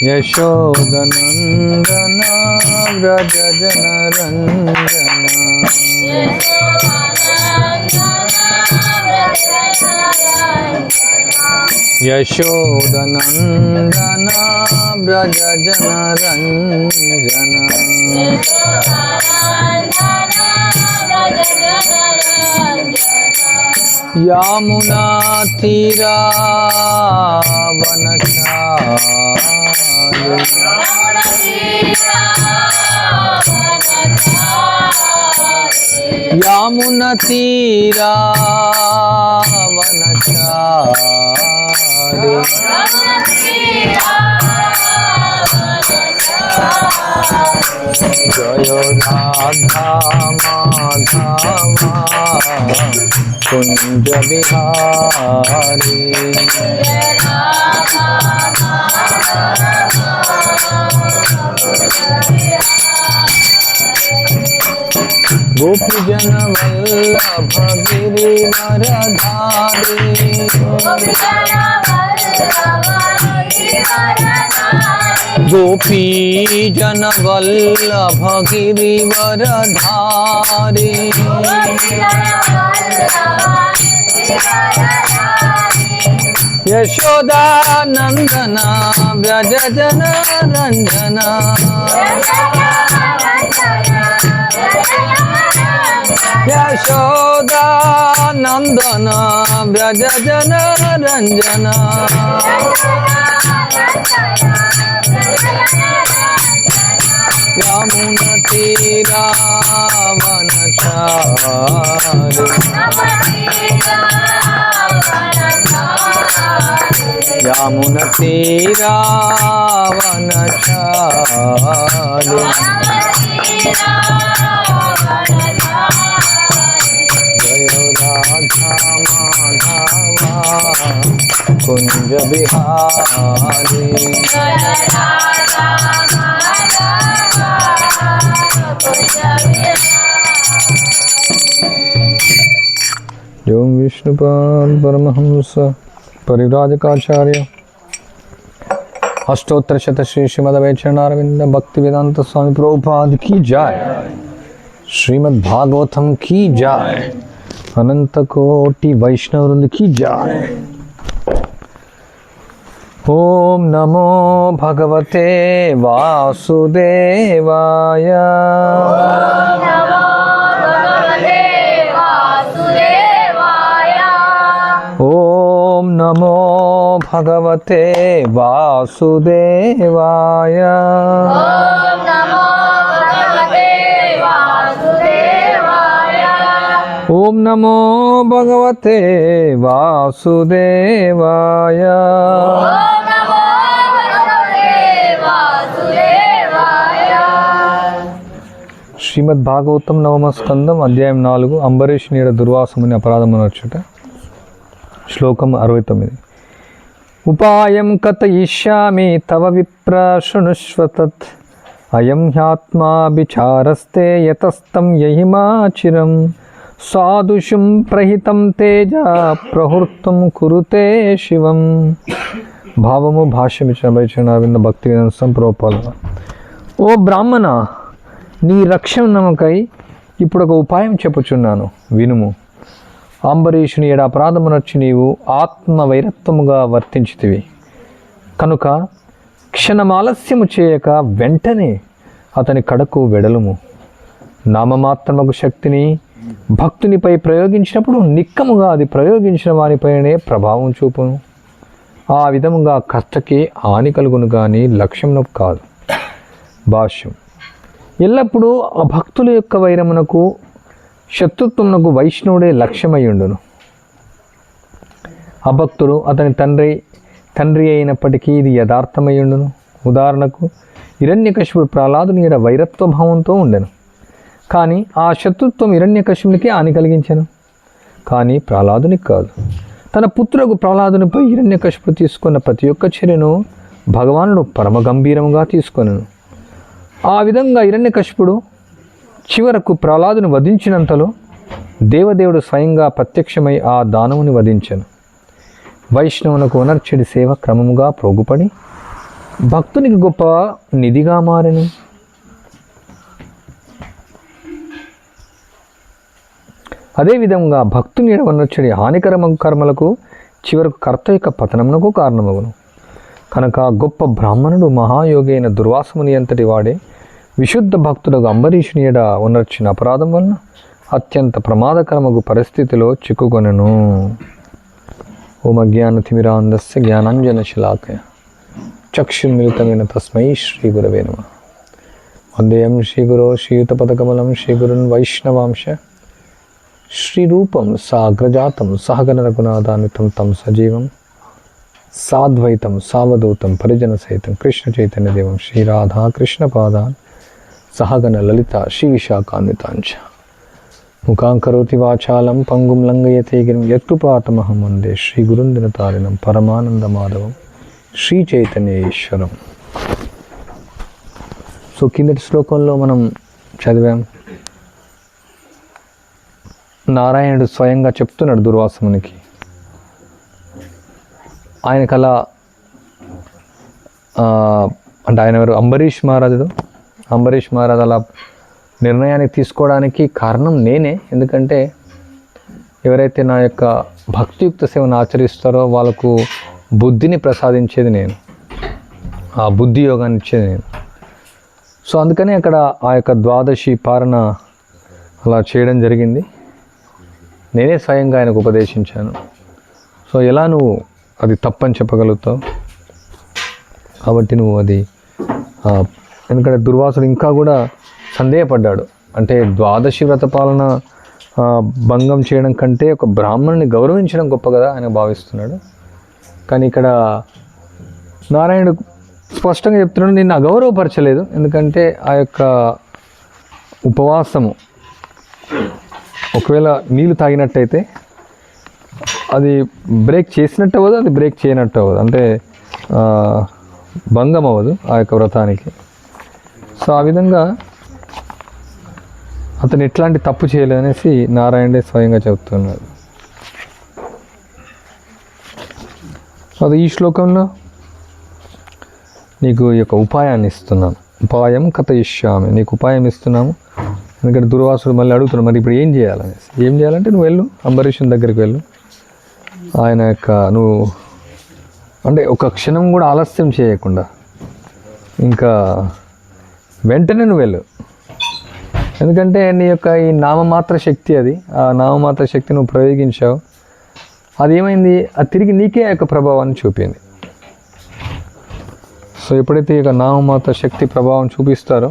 యశోదనందన వ్రజ జనరంజన యశోదనందన వ్రజ జనరంజన యామునా తీరా వనచారి యామున తీరా వనచారి జయ రాధా మాధవ కుంజ బిహారీ గోపిజన వల్లభ గిరివరధారి గోపీజన వల్లభ గిరివరధారి యశోదానందన వ్రజ జనరంజన యశోదానందన వ్రజ జనరంజన యమున తీరా వనచారి యమున తీరా వనచారి జయ రాధా మాధవ కుంజ బిహారీ ఓం విష్ణుపాద పరమహంస పరివ్రాజకాచార్య अष्टोत्तर शत श्री श्रीमद वैचरणारविंद भक्ति वेदांत स्वामी प्रभुपाद की जाय। श्रीमद् भागवतम की जाय। अनंत कोटि वैष्णव वृंद की जाय। ओम नमो भगवते वासुदेवाय। ओम नमो भगवते वासुदेवाय। ओम नमो भगवते वासुदेवाय। శ్రీమద్ భాగవతం నవమ స్కందం అధ్యాయం 4 అంబరీష్ నీడ దుర్వాసముని అపరాధమునర్చుట. శ్లోకం 69. ఉపాయం కథయిష్యామి తవ విప్ర శృణుష్వ తత్ అయం హ్యాత్మాభిచారస్తే యతస్తం యహిమాచిరం సాధుషుం ప్రహితం తేజ ప్రహృత్తుం కురుతే శివం. భావము భాష్యమిచ్చిన వైచరణ భక్తి సంప్రోపాల. ఓ బ్రాహ్మణ, నీ రక్షణకై ఇప్పుడు ఒక ఉపాయం చెప్పుచున్నాను, వినుము. అంబరీషుని ఎడ అపరాధమునర్చి నీవు ఆత్మవైరత్వముగా వర్తించితివి కనుక క్షణమాలస్యము చేయక వెంటనే అతని కడకు వెడలుము. నామమాత్రమగు శక్తిని భక్తునిపై ప్రయోగించినప్పుడు నిక్కముగా అది ప్రయోగించిన వానిపైనే ప్రభావం చూపును. ఆ విధముగా కర్తకి హాని కలుగును కానీ లక్ష్యమునకు కాదు. భాష్యం. ఎల్లప్పుడూ ఆ భక్తుల యొక్క వైరమునకు శత్రుత్వమునకు వైష్ణవుడే లక్ష్యమయ్యుండును. అభక్తుడు అతని తండ్రి అయినప్పటికీ ఇది యథార్థమయ్యుండును. ఉదాహరణకు హిరణ్యకశిపుడు ప్రహ్లాదుని ఎడ వైరత్వ భావంతో ఉండెను, కానీ ఆ శత్రుత్వం హిరణ్యకశిపునికి హాని కలిగించెను, కానీ ప్రహ్లాదునికి కాదు. తన పుత్రులకు ప్రహ్లాదునిపై హిరణ్యకశిపుడు తీసుకున్న ప్రతి ఒక్క చర్యను భగవానుడు పరమ గంభీరముగా తీసుకొనెను. ఆ విధంగా హిరణ్యకశిపుడు చివరకు ప్రహ్లాదుని వధించినంతలో దేవదేవుడు స్వయంగా ప్రత్యక్షమై ఆ దానవుని వధించెను. వైష్ణవునకు వనర్చడి సేవ క్రమముగా ప్రోగుపడి భక్తునికి గొప్ప నిధిగా మారెను. అదేవిధంగా భక్తుని వనర్చడి హానికరమగు కర్మలకు చివరకు కర్త యొక్క పతనమునకు కారణమగును. కనుక గొప్ప బ్రాహ్మణుడు మహాయోగి అయిన దుర్వాసముని అంతటి వాడే విశుద్ధ భక్తుడకు అంబరీషుని ఎడ ఉనర్చిన అపరాధం వలన అత్యంత ప్రమాదకరమగు పరిస్థితిలో చిక్కుకొనెను. ఓం అజ్ఞానతిమిరాంధస్య జ్ఞానాంజనశలాకయ చక్షుర్మిలితమైన తస్మై శ్రీ గురవే నమః. వందేయం శ్రీగురో శ్రీయుతపదకమలం శ్రీగురున్ వైష్ణవాంశ శ్రీరూపం సాగ్రజాతం సహగణ రఘునాథాన్వితం తం సజీవం సాద్వైతం సావధూతం పరిజన సహితం కృష్ణ చైతన్యదేవం శ్రీరాధా కృష్ణపాదాన్ సహగణ లలిత శ్రీ విశాఖాన్వితాంచ ముఖాంకరోతి వాచాలం పంగుం లంఘయతే గిరిం యత్కృపాతమహం వందే శ్రీ గురుందినతారిణం పరమానంద మాధవం శ్రీ చైతన్యేశ్వరం. సో కిందటి శ్లోకంలో మనం చదివాం, నారాయణుడు స్వయంగా చెప్తున్నాడు దుర్వాసమునికి. ఆయనకలా అంటే ఆయన ఎవరు, అంబరీష్ మహారాజుడు. అంబరీష్ మహారాజు అలా నిర్ణయానికి తీసుకోవడానికి కారణం నేనే. ఎందుకంటే ఎవరైతే నా యొక్క భక్తియుక్త సేవను ఆచరిస్తారో వాళ్ళకు బుద్ధిని ప్రసాదించేది నేను, ఆ బుద్ధి యోగాన్ని ఇచ్చేది నేను. సో అందుకని అక్కడ ఆ యొక్క ద్వాదశి పాలన అలా చేయడం జరిగింది. నేనే స్వయంగా ఆయనకు ఉపదేశించాను. సో ఎలా నువ్వు అది తప్పని చెప్పగలుగుతావు? కాబట్టి నువ్వు అది ఎందుకంటే దుర్వాసుడు ఇంకా కూడా సందేహపడ్డాడు. అంటే ద్వాదశి వ్రత పాలన భంగం చేయడం కంటే ఒక బ్రాహ్మణుని గౌరవించడం గొప్ప కదా ఆయన భావిస్తున్నాడు. కానీ ఇక్కడ నారాయణుడు స్పష్టంగా చెప్తున్నాడు, నిన్ను అగౌరవపరచలేదు. ఎందుకంటే ఆ యొక్క ఉపవాసము ఒకవేళ నీళ్ళు తాగినట్టయితే అది బ్రేక్ చేసినట్టు అవ్వదు, అది బ్రేక్ చేయనట్టు అవ్వదు, అంటే భంగం అవ్వదు ఆ యొక్క వ్రతానికి. సో ఆ విధంగా అతను ఎట్లాంటి తప్పు చేయలేదనేసి నారాయణుడే స్వయంగా చెప్తున్నాడు. అది ఈ శ్లోకంలో నీకు ఈ యొక్క ఉపాయాన్ని ఇస్తున్నాను. ఉపాయం కథయిష్యామి, నీకు ఉపాయం ఇస్తున్నాము. ఎందుకంటే దుర్వాసుడు మళ్ళీ అడుగుతున్నాడు, మరి ఇప్పుడు ఏం చేయాలనేసి. ఏం చేయాలంటే నువ్వు వెళ్ళు, అంబరీషుని దగ్గరికి వెళ్ళు. ఆయన యొక్క నువ్వు అంటే ఒక క్షణం కూడా ఆలస్యం చేయకుండా ఇంకా వెంటనే నువ్వు వెళ్ళు. ఎందుకంటే నీ యొక్క ఈ నామమాత్ర శక్తి, అది ఆ నామమాత్ర శక్తి నువ్వు ప్రయోగించావు, అది ఏమైంది, అది తిరిగి నీకే ఆ యొక్క ప్రభావాన్ని చూపింది. సో ఎప్పుడైతే ఇక నామమాత్ర శక్తి ప్రభావం చూపిస్తారో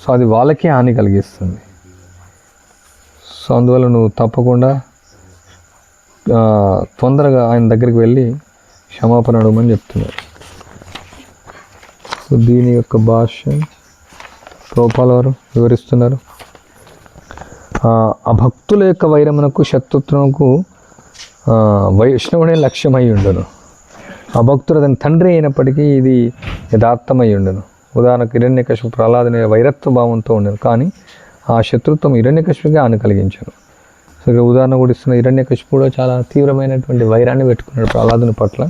సో అది వాళ్ళకే హాని కలిగిస్తుంది. సో అందువల్ల నువ్వు తప్పకుండా తొందరగా ఆయన దగ్గరికి వెళ్ళి క్షమాపణ అడగమని చెప్తున్నారు. సో దీని యొక్క భాష ప్రభుపాల వారు వివరిస్తున్నారు. ఆ భక్తుల యొక్క వైరమునకు శత్రుత్వముకు వైష్ణవుడే లక్ష్యమై ఉండను. ఆ భక్తుడు అతని తండ్రి అయినప్పటికీ ఇది యథార్థమై ఉండను. ఉదాహరణకు హిరణ్యకశిపు ప్రహ్లాదుని వైరత్వ భావంతో ఉండను, కానీ ఆ శత్రుత్వం హిరణ్యకశిపుగా హాని కలిగించాను. సో ఇక్కడ ఉదాహరణ కూడా ఇస్తున్న, హిరణ్యకశిపు కూడా చాలా తీవ్రమైనటువంటి వైరాన్ని పెట్టుకున్నాడు ప్రహ్లాదుని పట్ల,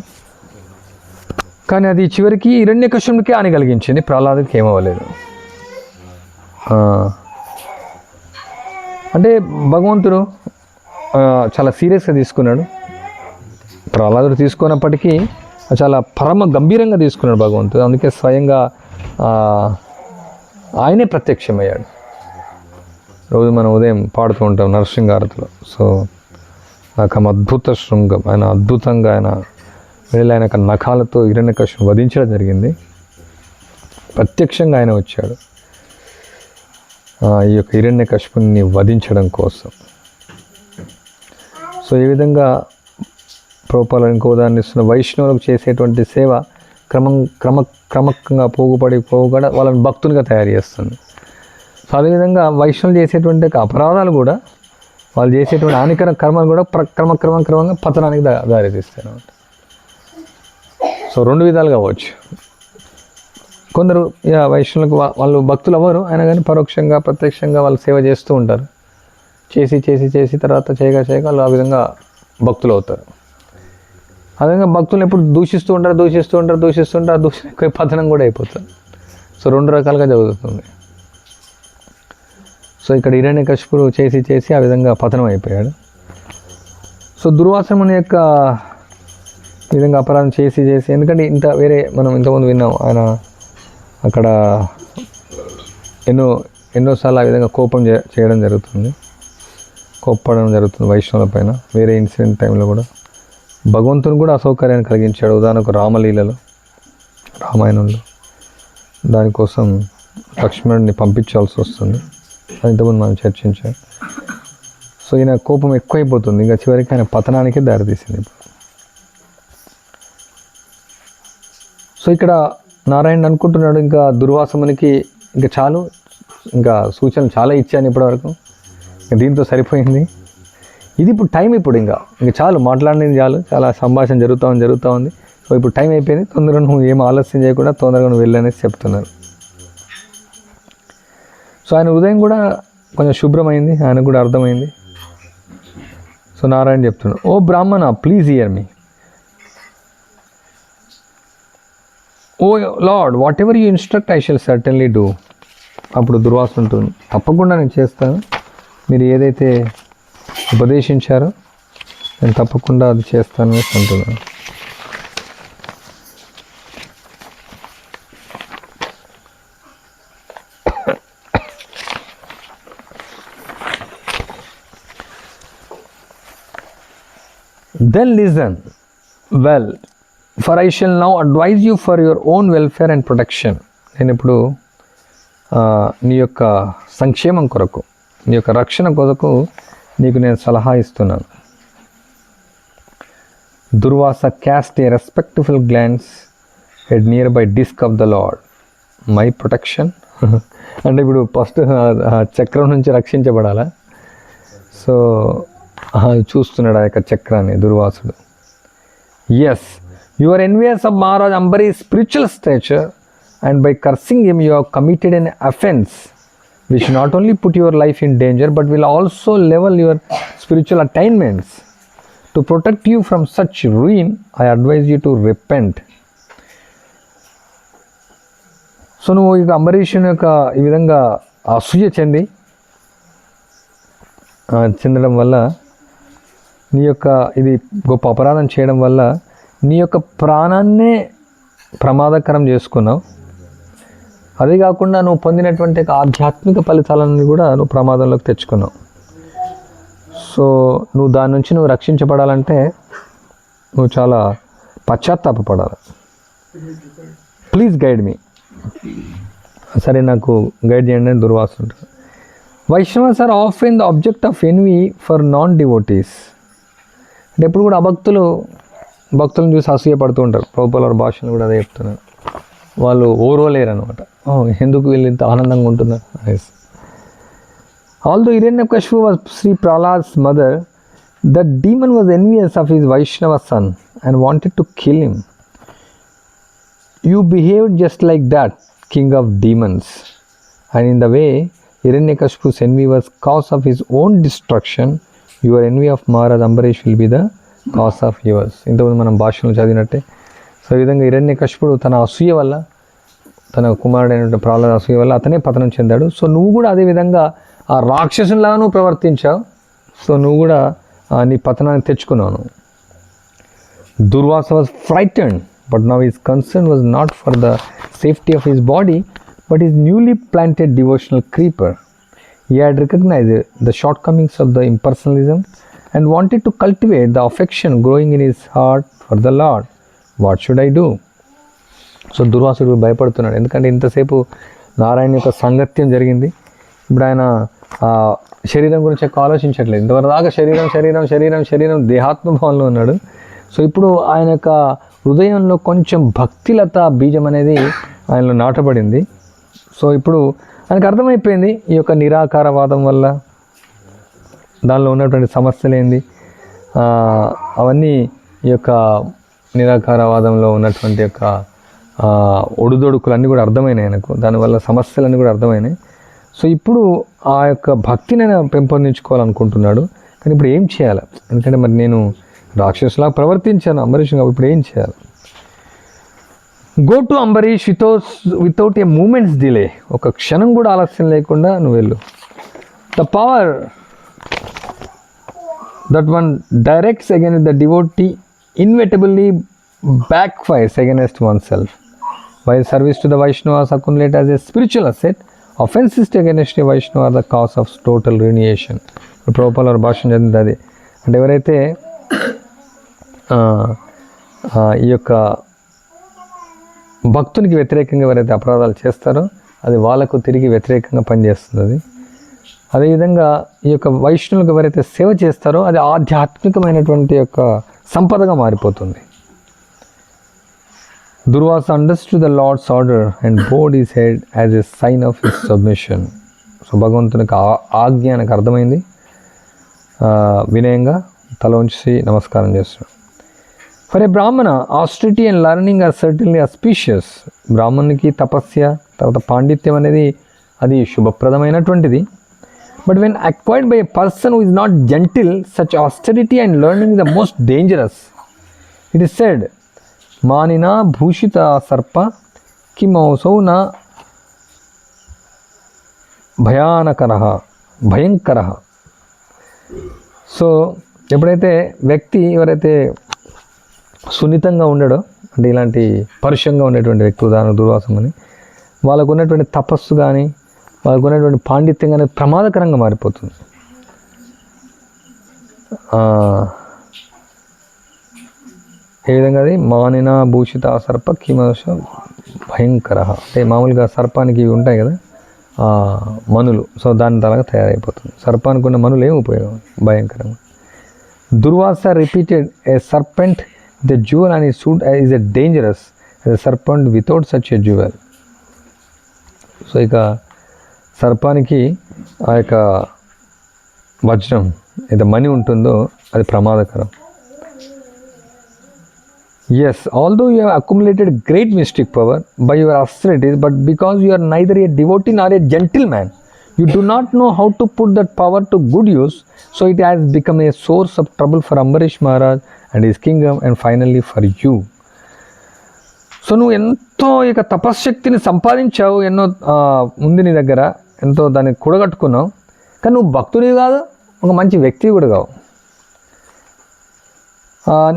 కానీ అది చివరికి హిరణ్యకశిపునికి హాని కలిగించింది, ప్రహ్లాదుకి ఏమవ్వలేదు. అంటే భగవంతుడు చాలా సీరియస్గా తీసుకున్నాడు. ప్రహ్లాదుడు తీసుకున్నప్పటికీ చాలా పరమ గంభీరంగా తీసుకున్నాడు భగవంతుడు. అందుకే స్వయంగా ఆయనే ప్రత్యక్షమయ్యాడు. రోజు మనం ఉదయం పాడుతూ ఉంటాం నరసింహారతిలో. సో నాకు అద్భుత శృంగం, ఆయన అద్భుతంగా ఆయన వెళ్ళి ఆయన నఖాలతో హిరణ్యకశిపుని వధించడం జరిగింది. ప్రత్యక్షంగా ఆయన వచ్చాడు ఈ యొక్క హిరణ్యకశిపుని వధించడం కోసం. సో ఈ విధంగా ప్రభుపాల ఇంకో ఉదాహరణ ఇస్తున్న, వైష్ణవులకు చేసేటువంటి సేవ క్రమంగా పోగుపడి వాళ్ళని భక్తునిగా తయారు చేస్తుంది. సో అదేవిధంగా వైష్ణవులు చేసేటువంటి అపరాధాలు కూడా, వాళ్ళు చేసేటువంటి హానికర కర్మలు కూడా క్రమంగా పతనానికి దారితీస్తాయి అన్నమాట. సో రెండు విధాలుగా అవ్వచ్చు. కొందరు వైష్ణవులకు వాళ్ళు భక్తులు అవ్వరు, అయినా కానీ పరోక్షంగా ప్రత్యక్షంగా వాళ్ళు సేవ చేస్తూ ఉంటారు. చేసి తర్వాత చేయగా వాళ్ళు ఆ విధంగా భక్తులు అవుతారు. ఆ విధంగా భక్తులు ఎప్పుడు దూషిస్తూ ఉంటారు. ఆ దూషణ ఎక్కువ పతనం కూడా అయిపోతుంది. సో 2 రకాలుగా జరుగుతుంది. సో ఇక్కడ హిరణ్యకశిపుడు చేసి ఆ విధంగా పతనం అయిపోయాడు. సో దుర్వాస ముని యొక్క ఈ విధంగా అపరాధం చేసి ఎందుకంటే మనం ఇంతకుముందు విన్నాం, ఆయన అక్కడ ఎన్నోసార్లు ఆ విధంగా చేయడం జరుగుతుంది, కోప్పడడం జరుగుతుంది వైష్ణవుల పైన. వేరే ఇన్సిడెంట్ టైంలో కూడా భగవంతుని కూడా అసౌకర్యాన్ని కలిగించాడు. ఉదాహరణకు రామలీలలో, రామాయణంలో దానికోసం లక్ష్మణుడిని పంపించాల్సి వస్తుంది. అది ఇంతకుముందు మనం చర్చించాం. సో ఈయన కోపం ఎక్కువైపోతుంది, ఇంకా చివరికి ఆయన పతనానికి దారితీసింది. సో ఇక్కడ నారాయణ అనుకుంటున్నాడు, ఇంకా దుర్వాసమునికి ఇంకా చాలు, ఇంకా సూచనలు చాలా ఇచ్చాను ఇప్పటివరకు, దీంతో సరిపోయింది. ఇది ఇప్పుడు టైం, ఇంకా చాలు, మాట్లాడినది చాలు, చాలా సంభాషణ జరుగుతూ ఉంది. సో ఇప్పుడు టైం అయిపోయింది, తొందరగా నువ్వు ఏం ఆలస్యం చేయకుండా తొందరగా నువ్వు వెళ్ళనేసి చెప్తున్నారు. సో ఆయన హృదయం కూడా కొంచెం శుభ్రమైంది, ఆయనకు కూడా అర్థమైంది. సో నారాయణ చెప్తున్నాడు, O brahmana, please hear me. O lord, whatever you instruct I shall certainly do. అప్పుడు దుర్వాస ఉంటుంది, తప్పకుండా నేను చేస్తాను, మీరు ఏదైతే ఉపదేశించారో నేను తప్పకుండా అది చేస్తానని అంటున్నాను. Then listen well, for I shall now advise you for your own welfare and protection. నేను ఇప్పుడు నీ యొక్క సంక్షేమం కొరకు, నీ యొక్క రక్షణ కొరకు నీకు నేను సలహా ఇస్తున్నాను. Durvasa cast a respectful glance at nearby disc of the Lord. My protection అంటే ఇప్పుడు ఫస్ట్ చక్రం నుంచి రక్షించబడాలా. సో చూస్తున్నాడు ఆ యొక్క చక్రాన్ని దుర్వాసుడు. Yes, you are envious of Maharaj Ambarish spiritual stature and by cursing him you have committed an offence which not only put your life in danger but will also level your spiritual attainments. To protect you from such ruin I advise you to repent. So నువ్వు ఇక అంబరీషుని యొక్క ఈ విధంగా అసూయ చెందడం వల్ల, నీ యొక్క ఇది గొప్ప అపరాధం చేయడం వల్ల నీ యొక్క ప్రాణాన్నే ప్రమాదకరం చేసుకున్నావు. అదే కాకుండా నువ్వు పొందినటువంటి ఆధ్యాత్మిక ఫలితాలను కూడా నువ్వు ప్రమాదంలోకి తెచ్చుకున్నావు. సో నువ్వు దాని నుంచి నువ్వు రక్షించబడాలంటే నువ్వు చాలా పశ్చాత్తాపపడాలి. ప్లీజ్ గైడ్ మీ. సరే, నాకు గైడ్ చేయండి అని దుర్వాస ఉంటుంది. Vaishnavas are often the object of envy for non devotees. అంటే ఎప్పుడు కూడా భక్తులను చూసి అసూయపడుతూ ఉంటారు. ప్రభుపాల భాషను కూడా అదే చెప్తున్నారు, వాళ్ళు ఓర్వలేరు అనమాట. ఎందుకు వీళ్ళు ఇంత ఆనందంగా ఉంటున్నారు అనేసి. Although Hiranyakashipu was Shri Prahlad's mother, the demon was envious of his Vaishnava son and wanted to kill him. You behaved just like that king of demons, and in the way Hiranyakashipu's envy was cause of his own destruction, your envy of Maharaj Ambarish will be the cause of yours. ఇంతకుముందు మనం భాషను చదివినట్టే. So ఈ విధంగా హిరణ్యకశిపుడు తన అసూయ వల్ల, తన కుమారుడైన ప్రహ్లాద అసూయ వల్ల అతనే పతనం చెందాడు. సో నువ్వు కూడా అదే విధంగా ఆ రాక్షసునిలాగా నువ్వు ప్రవర్తించావు. సో నువ్వు కూడా నీ పతనాన్ని తెచ్చుకున్నావు. Durvasa was frightened, but now his concern was not for the safety of his body, but his newly planted devotional creeper. He had recognized the shortcomings of the impersonalism and wanted to cultivate the affection growing in his heart for the Lord. What should I do? So దుర్వాసుడు భయపడుతున్నాడు, ఎందుకంటే ఇంతసేపు నారాయణ యొక్క సాంగత్యం జరిగింది. ఇప్పుడు ఆయన శరీరం గురించి ఎక్కువ ఆలోచించట్లేదు. ఇంతవరకు దాకా శరీరం దేహాత్మభావంలో ఉన్నాడు. సో ఇప్పుడు ఆయన యొక్క హృదయంలో కొంచెం భక్తిలత బీజం అనేది ఆయనలో నాటబడింది. సో ఇప్పుడు ఆయనకు అర్థమైపోయింది ఈ యొక్క నిరాకారవాదం వల్ల దానిలో ఉన్నటువంటి సమస్యలు ఏంది, అవన్నీ ఈ యొక్క నిరాకారవాదంలో ఉన్నటువంటి యొక్క ఒడిదొడుకులన్నీ కూడా అర్థమైనాయి ఆయనకు. దానివల్ల సమస్యలన్నీ కూడా అర్థమైనాయి. సో ఇప్పుడు ఆ యొక్క భక్తిని ఆయన పెంపొందించుకోవాలనుకుంటున్నాడు. కానీ ఇప్పుడు ఏం చేయాలి? ఎందుకంటే మరి నేను రాక్షసులా ప్రవర్తించాను అంబరీష్, ఇప్పుడు ఏం చేయాలి? Go to Ambarish without a moment's delay. ఒక క్షణం కూడా ఆలస్యం లేకుండా నువ్వు వెళ్ళు. The power that one directs against the devotee inevitably backfires against oneself. While service to the Vaishnavas accumulate as a spiritual asset, offenses against a Vaishnava are the cause of total ruination. ప్రభుపాల భాషణ చదివింది అది. అంటే ఎవరైతే ఈ యొక్క భక్తునికి వ్యతిరేకంగా ఎవరైతే అపరాధాలు చేస్తారో అది వాళ్ళకు తిరిగి వ్యతిరేకంగా పనిచేస్తుంది. అది అదేవిధంగా ఈ యొక్క వైష్ణవులకు ఎవరైతే సేవ చేస్తారో అది ఆధ్యాత్మికమైనటువంటి యొక్క సంపదగా మారిపోతుంది. Durvasa understood the Lord's order and bowed his head as a sign of his submission. So భగవంతునికి ఆజ్ఞ నాకు అర్థమైంది, వినయంగా తల ఉంచి నమస్కారం చేస్తున్నాడు. For a Brahmana austerity and learning are certainly auspicious. బ్రాహ్మణునికి తపస్య తర్వాత పాండిత్యం అనేది అది శుభప్రదమైనటువంటిది. But when acquired by a person who is not gentle, such austerity and learning is the most dangerous. It is said, మానినా భూషిత సర్ప కిమౌసౌ న భయంకర. సో ఎప్పుడైతే వ్యక్తి ఎవరైతే సున్నితంగా ఉండడో, అంటే ఇలాంటి పరుషంగా ఉండేటువంటి వ్యక్తి, ఉదాహరణ దుర్వాసమని, వాళ్ళకు ఉన్నటువంటి తపస్సు కానీ వాళ్ళకు ఉన్నటువంటి పాండిత్యం కానీ ప్రమాదకరంగా మారిపోతుంది. ఏ విధంగా అది మానినా భూషిత సర్ప కిమౌస భయంకర. అంటే మామూలుగా సర్పానికి ఇవి ఉంటాయి కదా మనులు, సో దాని తలగా తయారైపోతుంది. సర్పానికి ఉన్న మనులు ఏం ఉపయోగం? భయంకరంగా. Durvasa repeated, a serpent the jewel and suit is a dangerous a serpent without such a jewel. So ఇక సర్పానికి ఆ యొక్క వజ్రం ఏదో మణి ఉంటుందో అది ప్రమాదకరం. Yes, although you have accumulated great mystic power by your austerities, but because you are neither a devotee nor a gentleman, you do not know how to put that power to good use, so it has become a source of trouble for Ambarish Maharaj and his kingdom and finally for you. So నువ్వు ఎంతో ఇక తపశ్శక్తిని సంపాదించావు, ఎన్నో ఉంది నీ దగ్గర, ఎంతో దాన్ని కూడగట్టుకున్నావు, కానీ నువ్వు భక్తుడివి కాదు, ఒక మంచి వ్యక్తి కూడా కావు.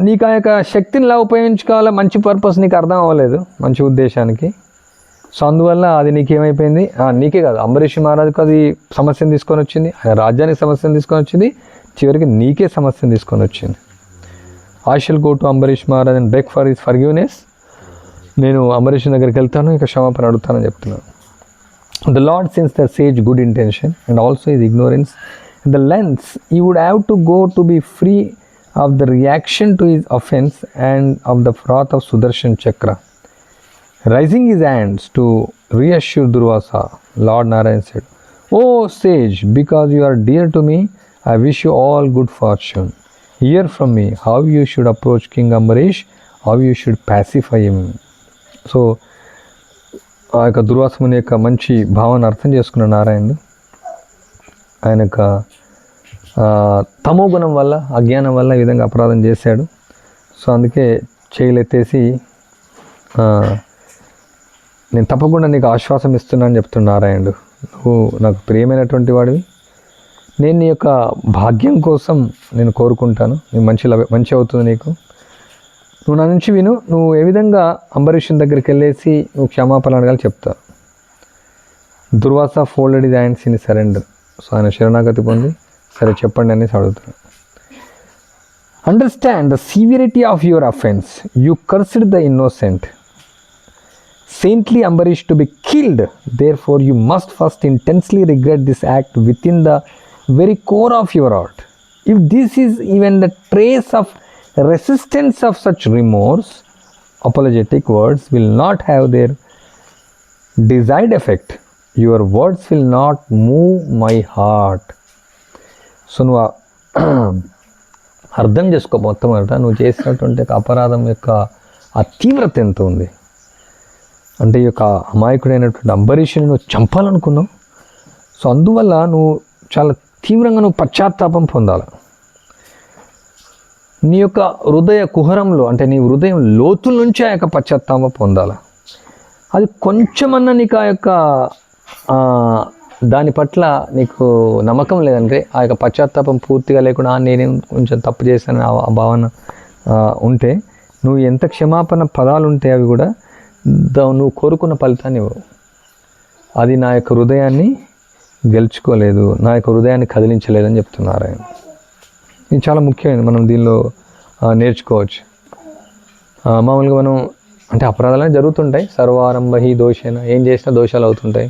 నీకు ఆ యొక్క శక్తిని ఎలా ఉపయోగించుకోవాలో మంచి పర్పస్ నీకు అర్థం అవ్వలేదు, మంచి ఉద్దేశానికి. సో అందువల్ల అది నీకేమైపోయింది, నీకే కాదు అంబరీష్ మహారాజుకు అది సమస్యను తీసుకొని వచ్చింది, ఆయన రాజ్యానికి సమస్యను తీసుకొని వచ్చింది, చివరికి నీకే సమస్యను తీసుకొని వచ్చింది. I shall go to Ambarish Maharaj and beg for his forgiveness. నేను అంబరీష్ దగ్గరికి వెళ్తాను, ఇక క్షమాపణ అడుగుతానని చెప్తున్నాను. The lord since the sage good intention and also his ignorance the lens you would have to go to be free of the reaction to his offense and of the wrath of Sudarshan Chakra. Raising his hands to reassure Durvasa, Lord Narayan said, "O sage, because you are dear to me, I wish you all good fortune. Hear from me how you should approach King Ambarish, how you should pacify him." So, ఆ యొక్క దుర్వాసముని యొక్క మంచి భావన అర్థం చేసుకున్న నారాయణుడు ఆయన యొక్క తమో గుణం వల్ల, అజ్ఞానం వల్ల ఈ విధంగా అపరాధం చేశాడు. సో అందుకే చేయలెత్తేసి నేను తప్పకుండా నీకు ఆశ్వాసం ఇస్తున్నాను చెప్తున్నా నారాయణుడు. నువ్వు నాకు ప్రియమైనటువంటి వాడివి, నేను నీ యొక్క భాగ్యం కోసం నేను కోరుకుంటాను, నీకు మంచి అవుతుంది నీకు. నువ్వు నా నుంచి విను, నువ్వు ఏ విధంగా అంబరీషుని దగ్గరికి వెళ్ళేసి నువ్వు క్షమాపణ అడగాలి చెప్తా. Durvasa folded his hands in surrender. So ఆయన శరణాగతి పొంది సరే చెప్పండి అనేసి అడుగుతున్నాను. Understand the severity of your offence, you cursed the innocent. Saintly Ambarish to be killed, therefore you must first intensely regret this act within the very core of your heart. If this is even the trace of resistance of such remorse, apologetic words will not have their desired effect. Your words will not move my heart. So నువ్వు అర్థం చేసుకో మొట్టమొదట నువ్వు చేసినటువంటి అపరాధం యొక్క ఆ తీవ్రత ఎంత ఉంది. అంటే ఈ యొక్క అమాయకుడైనటువంటి అంబరీషుని నువ్వు చంపాలనుకున్నావు. సో అందువల్ల నువ్వు చాలా తీవ్రంగా నువ్వు పశ్చాత్తాపం పొందాలి. నీ యొక్క హృదయ కుహరంలో అంటే నీ హృదయం లోతుల నుంచి ఆ యొక్క పశ్చాత్తాపం పొందాలి. అది కొంచెమన్నా నీకు ఆ యొక్క దాని పట్ల నీకు నమ్మకం లేదంటే ఆ యొక్క పశ్చాత్తాపం పూర్తిగా లేకుండా నేనేం కొంచెం తప్పు చేశాను ఆ భావన ఉంటే నువ్వు ఎంత క్షమాపణ పదాలు ఉంటే అవి కూడా నువ్వు కోరుకున్న ఫలితాన్ని ఇవ్వవు. అది నా యొక్క హృదయాన్ని గెలుచుకోలేదు, నా యొక్క హృదయాన్ని కదిలించలేదని చెప్తున్నారు ఆయన. ఇది చాలా ముఖ్యమైనది, మనం దీనిలో నేర్చుకోవచ్చు. మామూలుగా మనం అంటే అపరాధాలనే జరుగుతుంటాయి, సర్వారంభహి దోషేన, ఏం చేసినా దోషాలు అవుతుంటాయి.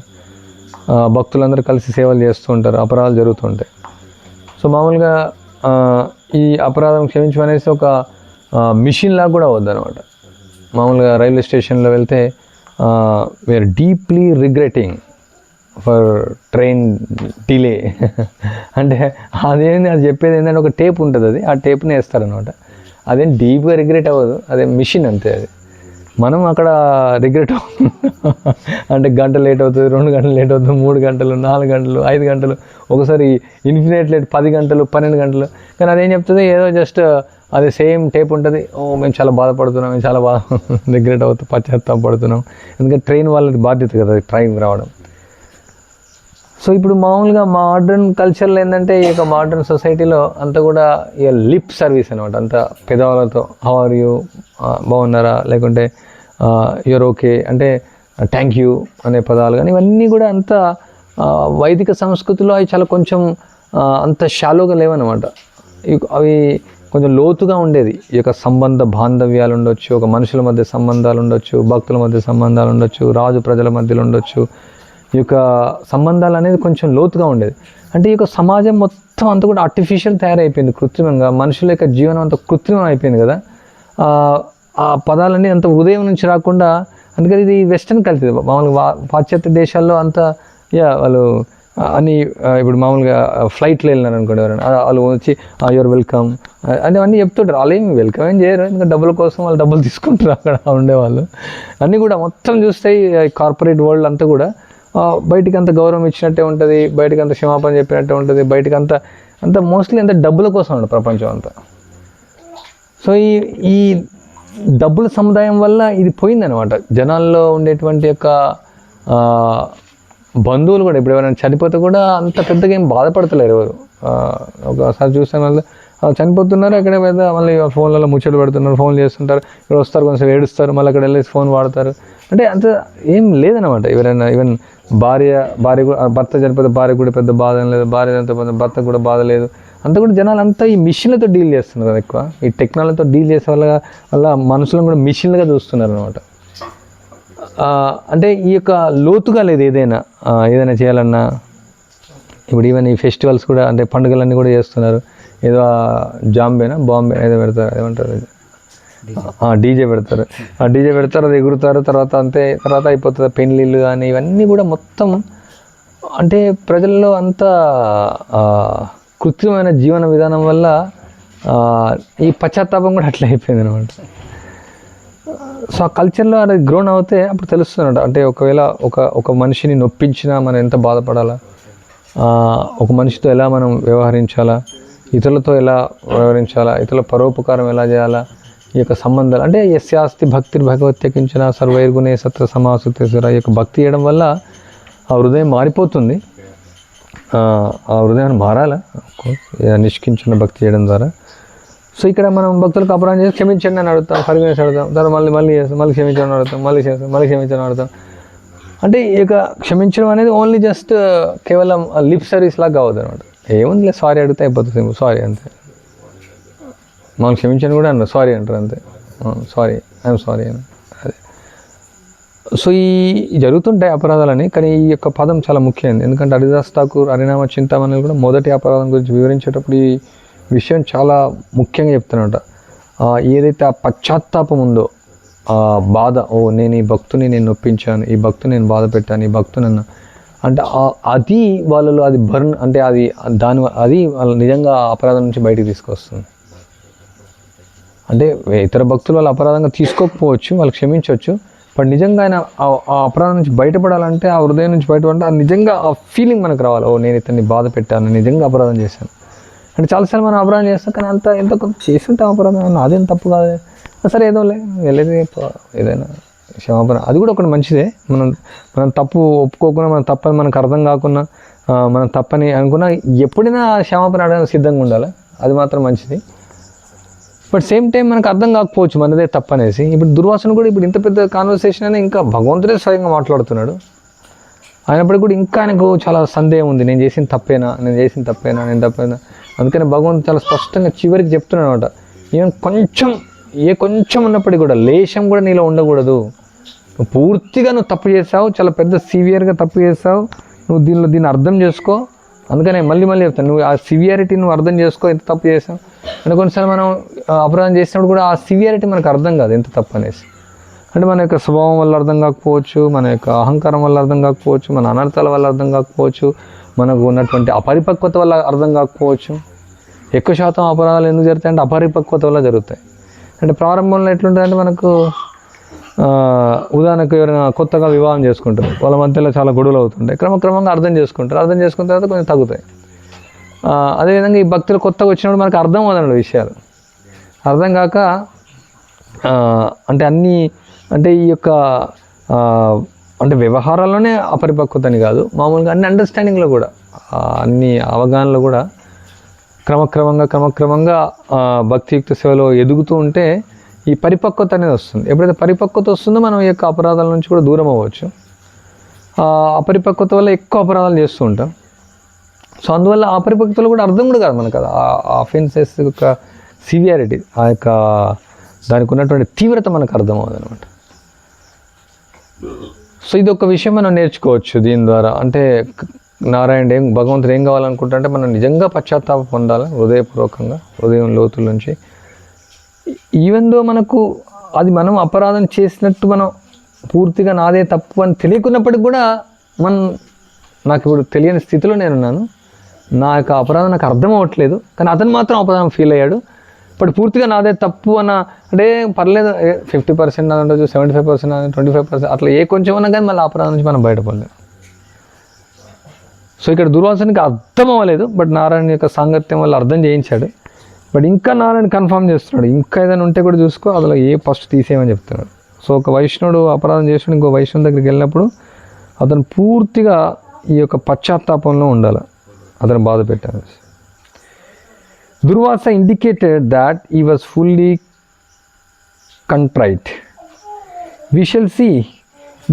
భక్తులందరూ కలిసి సేవలు చేస్తూ ఉంటారు, అపరాధాలు జరుగుతుంటాయి. సో మామూలుగా ఈ అపరాధం క్షమించమనేసి ఒక మిషన్ లాగా కూడా అవద్దు అనమాట. మామూలుగా రైల్వే స్టేషన్లో వెళ్తే we're deeply regretting for train delay అంటే అదేంటి, అది చెప్పేది ఏంటంటే ఒక టేప్ ఉంటుంది, అది ఆ టేప్ని వేస్తారనమాట. అదేం డీప్గా రిగ్రెట్ అవ్వదు, అదే మిషన్ అంతే. అది మనం అక్కడ రిగ్రెట్ అంటే గంట లేట్ అవుతుంది, 2 గంటలు లేట్ అవుతుంది, 3 గంటలు, 4 గంటలు, 5 గంటలు, ఒకసారి ఇన్ఫినిట్ లేట్ 10 గంటలు, 12 గంటలు. కానీ అదేం చెప్తుంది, ఏదో జస్ట్ అదే సేమ్ టేప్ ఉంటుంది. మేము చాలా బాధపడుతున్నాం, మేము చాలా రిగ్రెట్ అవుతాం, పశ్చాత్తాపడుతున్నాం. ఎందుకంటే ట్రైన్ వాళ్ళది బాధ్యత కదా ట్రైన్ రావడం. సో ఇప్పుడు మామూలుగా మోడర్న్ కల్చర్లో ఏంటంటే ఈ యొక్క మోడర్న్ సొసైటీలో అంతా కూడా ఇక లిప్ సర్వీస్ అనమాట. అంత పెదవులతో హౌ ఆర్ యూ, బాగున్నారా, లేకుంటే యూఆర్ ఓకే అంటే థ్యాంక్ యూ అనే పదాలు కానీ ఇవన్నీ కూడా అంత వైదిక సంస్కృతిలో అవి చాలా కొంచెం అంత షాలోగా లేవన్నమాట. అవి కొంచెం లోతుగా ఉండేది. ఈ యొక్క సంబంధ బాంధవ్యాలు ఉండొచ్చు, ఒక మనుషుల మధ్య సంబంధాలు ఉండొచ్చు, భక్తుల మధ్య సంబంధాలు ఉండొచ్చు, రాజు ప్రజల మధ్యలో ఉండొచ్చు. ఈ యొక్క సంబంధాలు అనేది కొంచెం లోతుగా ఉండేది. అంటే ఈ యొక్క సమాజం మొత్తం అంతా కూడా ఆర్టిఫిషియల్ తయారైపోయింది, కృత్రిమంగా. మనుషుల యొక్క జీవనం అంత కృత్రిమం అయిపోయింది కదా. ఆ పదాలన్నీ అంత హృదయం నుంచి రాకుండా, అందుకని ఇది వెస్టర్న్ కల్చర్. మామూలుగా పాశ్చాత్య దేశాల్లో అంతా వాళ్ళు అని ఇప్పుడు మామూలుగా ఫ్లైట్లో వెళ్ళినారు అనుకోండి, ఎవరైనా వాళ్ళు వచ్చి యువర్ వెల్కమ్ అని అన్నీ చెప్తుంటారు. వాళ్ళు ఏమి వెల్కమ్ ఏం చేయరు, ఇంకా డబ్బుల కోసం వాళ్ళు డబ్బులు తీసుకుంటారు అక్కడ ఉండేవాళ్ళు. అన్నీ కూడా మొత్తం చూస్తే కార్పొరేట్ వరల్డ్ అంతా కూడా బయటికి అంత గౌరవం ఇచ్చినట్టే ఉంటుంది, బయటకు అంత క్షమాపణ చెప్పినట్టే ఉంటుంది, బయటకు అంత మోస్ట్లీ అంత డబ్బుల కోసం ఉంటుంది ప్రపంచం అంతా. సో ఈ డబ్బుల సముదాయం వల్ల ఇది పోయిందనమాట. జనాల్లో ఉండేటువంటి యొక్క బంధువులు కూడా ఇప్పుడు ఎవరైనా చనిపోతే కూడా అంత పెద్దగా ఏం బాధపడతలేరు ఎవరు. ఒకసారి చూస్తాను వాళ్ళు చనిపోతున్నారు, అక్కడే పెద్ద మళ్ళీ ఫోన్లలో ముచ్చట పెడుతున్నారు, ఫోన్లు చేస్తుంటారు, ఇక్కడ వస్తారు, కొంచెం ఏడుస్తారు, మళ్ళీ అక్కడ వెళ్ళేసి ఫోన్ వాడతారు. అంటే అంత ఏం లేదనమాట. ఎవరైనా ఈవెన్ భర్త చనిపోతే భార్య కూడా పెద్ద బాధ లేదు, భార్య చనిపోతే భర్తకు కూడా బాధ లేదు. అంతా కూడా జనాలు అంతా ఈ మిషన్లతో డీల్ చేస్తున్నారు కదా ఎక్కువ. ఈ టెక్నాలజీతో డీల్ చేసే వల్ల మనుషులను కూడా మిషన్లుగా చూస్తున్నారు అనమాట. అంటే ఈ యొక్క లోతుగా లేదు ఏదైనా చేయాలన్నా. ఇప్పుడు ఈవెన్ ఈ ఫెస్టివల్స్ కూడా అంటే పండుగలన్నీ కూడా చేస్తున్నారు. ఏదో బాంబే ఏదో పెడతారు, ఏమంటారు, డీజే పెడతారు. ఆ డీజే పెడతారు, అది ఎగురుతారు, తర్వాత అయిపోతుంది. పెళ్ళిళ్ళు కానీ ఇవన్నీ కూడా మొత్తం అంటే ప్రజల్లో అంత కృత్రిమైన జీవన విధానం వల్ల ఈ పశ్చాత్తాపం కూడా అట్లా అయిపోయింది అనమాట. సో ఆ కల్చర్లో అది గ్రోన్ అవుతే అప్పుడు తెలుస్తున్నట్టు. అంటే ఒకవేళ ఒక మనిషిని నొప్పించినా మనం ఎంత బాధపడాలా, ఒక మనిషితో ఎలా మనం వ్యవహరించాలా, ఇతరులతో ఎలా వ్యవహరించాలా, ఇతరుల పరోపకారం ఎలా చేయాలా, ఈ యొక్క సంబంధాలు అంటే యస్యాస్తి భక్తిర్ భగవత్యకించిన సర్వైర్గుణే సత్ర సమాసుతేశ్వర. ఈ యొక్క భక్తి చేయడం వల్ల ఆ హృదయం మారిపోతుంది. ఆ హృదయాన్ని మారాలా నిష్కించిన భక్తి చేయడం ద్వారా. సో ఇక్కడ మనం భక్తులకు అపరాధం చేసి క్షమించండి అని అడుగుతాం, ఫర్గివ్నెస్ అడుగుతాం, తర్వాత మళ్ళీ క్షమించండి అడుగుతాం, మళ్ళీ క్షమించండి అడుగుతాం. అంటే ఇక క్షమించడం అనేది ఓన్లీ జస్ట్ కేవలం లిప్ సర్వీస్ లాగా కావద్దు అనమాట. ఏముంది సారీ అడిగితే అయిపోతుంది, సారీ అంతే. మనం క్షమించండి కూడా అన్నారు, సారీ అంటారు అంతే, సారీ ఐఎమ్ సారీ అని. అదే సో ఈ జరుగుతుంటాయి అపరాధాలని. కానీ ఈ యొక్క పదం చాలా ముఖ్యమైనది. ఎందుకంటే హరిదాస్ ఠాకూర్ హరినామ చింతామణి కూడా మొదటి అపరాధం గురించి వివరించేటప్పుడు ఈ విషయం చాలా ముఖ్యంగా చెప్తానమాట. ఏదైతే ఆ పశ్చాత్తాపం ఉందో, ఆ బాధ, నేను ఈ భక్తుని నేను నొప్పించాను, ఈ భక్తుని నేను బాధ పెట్టాను, ఈ భక్తుని అంటే అది వాళ్ళలో అది బర్న్ అంటే అది వాళ్ళు నిజంగా అపరాధం నుంచి బయటికి తీసుకొస్తుంది. అంటే ఇతర భక్తులు వాళ్ళు అపరాధంగా తీసుకోకపోవచ్చు, వాళ్ళు క్షమించవచ్చు, బట్ నిజంగా ఆయన ఆ అపరాధం నుంచి బయటపడాలంటే, ఆ హృదయం నుంచి బయటపడాలంటే ఆ నిజంగా ఆ ఫీలింగ్ మనకు రావాలి. ఓ నేను ఇతన్ని బాధ పెట్టాను, నిజంగా అపరాధం చేశాను. అంటే చాలాసార్లు మనం అపరాధం చేస్తాం, కానీ ఎంత చేసి ఉంటాం అపరాధం, అదేం తప్పు కాదు, సరే ఏదోలే వెళ్ళేది ఏదైనా క్షమాపణ, అది కూడా ఒకటి మంచిదే. మనం తప్పు ఒప్పుకోకుండా, మన తప్పని మనకు అర్థం కాకుండా, మనం తప్పని అనుకున్నా ఎప్పుడైనా క్షమాపణ అడగడానికి సిద్ధంగా ఉండాలి, అది మాత్రం మంచిది. బట్ సేమ్ టైం మనకు అర్థం కాకపోవచ్చు మనదే తప్పనేసి. ఇప్పుడు దుర్వాసన కూడా ఇప్పుడు ఇంత పెద్ద కాన్వర్సేషన్ అయినా ఇంకా భగవంతుడే స్వయంగా మాట్లాడుతున్నాడు, అయినప్పటికీ కూడా ఇంకా ఆయనకు చాలా సందేహం ఉంది, నేను చేసిన తప్పేనా. అందుకని భగవంతుడు చాలా స్పష్టంగా చివరికి చెప్తున్నాడు అనమాట, ఈవెన్ కొంచెం ఉన్నప్పటికీ కూడా లేశం కూడా నీలో ఉండకూడదు. నువ్వు పూర్తిగా తప్పు చేసావు, చాలా పెద్ద సివియర్గా తప్పు చేసావు, నువ్వు దీన్ని అర్థం చేసుకో. అందుకనే మళ్ళీ చెప్తాను, నువ్వు ఆ సివియారిటీ నువ్వు అర్థం చేసుకో, ఎంత తప్పు చేసావు. అంటే కొన్నిసార్లు మనం అపరాధం చేసినప్పుడు కూడా ఆ సివియారిటీ మనకు అర్థం కాదు, ఎంత తప్పు అనేసి. అంటే మన యొక్క స్వభావం వల్ల అర్థం కాకపోవచ్చు, మన యొక్క అహంకారం వల్ల అర్థం కాకపోవచ్చు, మన అనర్థాల వల్ల అర్థం కాకపోవచ్చు, మనకు ఉన్నటువంటి అపరిపక్వత వల్ల అర్థం కాకపోవచ్చు. ఎక్కువ శాతం అపరాధాలు ఎందుకు జరుగుతాయి అంటే అపరిపక్వత వల్ల జరుగుతాయి. అంటే ప్రారంభంలో ఎట్లుంటుందంటే మనకు ఉదాహరణకు ఎవరైనా కొత్తగా వివాహం చేసుకుంటారు, వాళ్ళ మధ్యలో చాలా గొడవలు అవుతుంటాయి, క్రమక్రమంగా అర్థం చేసుకున్న తర్వాత కొంచెం తగ్గుతాయి. అదేవిధంగా ఈ భక్తులు కొత్తగా వచ్చినప్పుడు మనకు అర్థం అవుతాడు విషయాలు, అర్థం కాక అంటే ఈ యొక్క అంటే వ్యవహారాల్లోనే అపరిపక్వత అని కాదు, మామూలుగా అన్ని అండర్స్టాండింగ్లో కూడా, అన్ని అవగాహనలో కూడా క్రమక్రమంగా భక్తియుక్త సేవలో ఎదుగుతూ ఉంటే ఈ పరిపక్వత అనేది వస్తుంది. ఎప్పుడైతే పరిపక్వత వస్తుందో మనం ఈ యొక్క అపరాధాల నుంచి కూడా దూరం అవ్వచ్చు. అపరిపక్వత వల్ల ఎక్కువ అపరాధాలు చేస్తూ ఉంటాం. సో అందువల్ల అపరిపక్వతలో కూడా అర్థం కూడా కాదు మనకు, ఆ అఫెన్సెస్ యొక్క సివియారిటీ, ఆ యొక్క దానికి ఉన్నటువంటి తీవ్రత మనకు అర్థం అవ్వదు అనమాట. సో ఇది ఒక విషయం మనం నేర్చుకోవచ్చు దీని ద్వారా. అంటే నారాయణ భగవంతుడు ఏం కావాలనుకుంటారంటే మనం నిజంగా పశ్చాత్తాపం పొందాలి, హృదయపూర్వకంగా, హృదయం లోతుల నుంచి. ఈవెన్ దో మనకు అది మనం అపరాధం చేసినట్టు మనం పూర్తిగా నాదే తప్పు అని తెలియకున్నప్పటికి కూడా నాకు ఇప్పుడు తెలియని స్థితిలో నేనున్నాను, నా యొక్క అపరాధం నాకు అర్థం అవ్వట్లేదు, కానీ అతను మాత్రం అపరాధం ఫీల్ అయ్యాడు. బట్ పూర్తిగా నాదే తప్పు అంటే పర్లేదు, 50% నాది ఉండొచ్చు, 75% 25%, అట్లా కొంచెం ఉన్నా కానీ మళ్ళీ అపరాధం నుంచి మనం బయటపడలేదు. సో ఇక్కడ దుర్వాసనకి అర్థం అవ్వలేదు, బట్ నారాయణ యొక్క సాంగత్యం వల్ల అర్థం చేయించాడు. బట్ ఇంకా నారాయణ కన్ఫర్మ్ చేస్తున్నాడు, ఇంకా ఏదైనా ఉంటే కూడా చూసుకో, అందులో ఫస్ట్ తీసేయమని చెప్తున్నాడు. సో ఒక వైష్ణవుడు అపరాధం చేసినాడు, ఇంకో వైష్ణవుడి దగ్గరికి వెళ్ళినప్పుడు అతను పూర్తిగా ఈ యొక్క పశ్చాత్తాపంలో ఉండాలి, అతను బాధ పెట్టాను. Durvasa indicated that he was fully contrite. We shall see,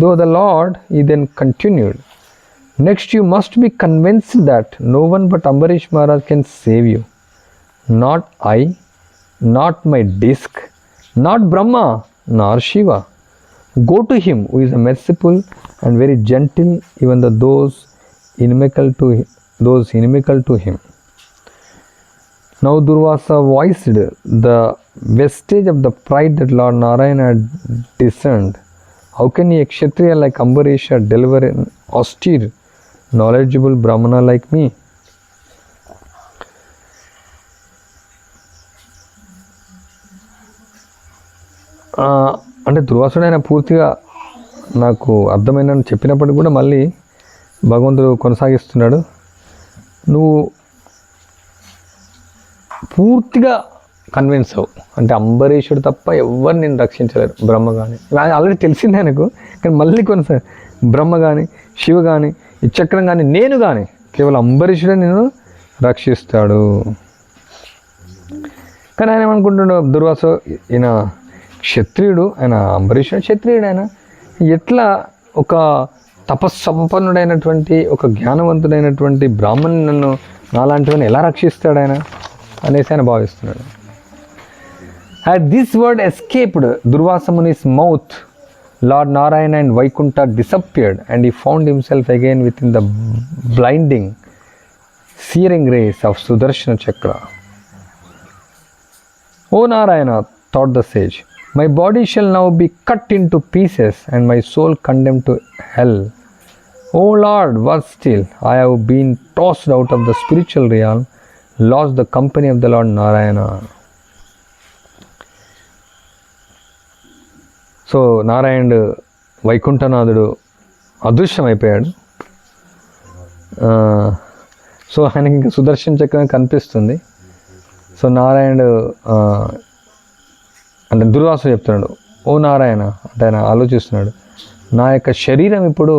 though the Lord, he then continued, next you must be convinced that no one but Ambarish Maharaj can save you. Not I, not my disc, not Brahma, nor Shiva. Go to him who is merciful and very gentle, even those inimical to him. Now Durvasa voiced the vestige of the pride that Lord Narayana had discerned. How can a Kshatriya like Ambarisha deliver an austere, knowledgeable Brahmana like me? అంటే దుర్వాసుడు ఆయన పూర్తిగా నాకు అర్థమైందని చెప్పినప్పటికీ కూడా మళ్ళీ భగవంతుడు కొనసాగిస్తున్నాడు, నువ్వు పూర్తిగా కన్విన్స్ అవ్వు, అంటే అంబరీషుడు తప్ప ఎవరు నేను రక్షించలేరు, బ్రహ్మ కానీ, ఆల్రెడీ తెలిసిందే ఆయనకు, కానీ మళ్ళీ కొనసాగి బ్రహ్మ కానీ, శివ కానీ, ఈ చక్రం కానీ, నేను కానీ, కేవలం అంబరీషుడే నేను రక్షిస్తాడు. కానీ ఆయన ఏమనుకుంటున్నాడు, దుర్వాసు ఈయన క్షత్రియుడు, ఆయన అంబరీషుడు క్షత్రియుడు, ఆయన ఎట్లా ఒక తపస్సంపన్నుడైనటువంటి, ఒక జ్ఞానవంతుడైనటువంటి బ్రాహ్మణుని నన్ను నాలాంటివని ఎలా రక్షిస్తాడు ఆయన అనేసి ఆయన భావిస్తున్నాడు. Had this word escaped Durvasa Muni's mouth, Lord Narayana and Vaikuntha disappeared and he found himself again within the blinding, searing rays of Sudarshana Chakra. O Narayana, thought the sage, my body shall now be cut into pieces and my soul condemned to hell. O Lord, what still? I have been tossed out of the spiritual realm, lost the company of the Lord Narayana. So నారాయణుడు వైకుంఠనాథుడు అదృశ్యమైపోయాడు. So ఆయనకి ఇంకా సుదర్శన చక్రం కనిపిస్తుంది. So నారాయణుడు అంటే దుర్వాసుడు చెప్తున్నాడు, ఓ నారాయణ అంటే ఆయన ఆలోచిస్తున్నాడు, నా యొక్క శరీరం ఇప్పుడు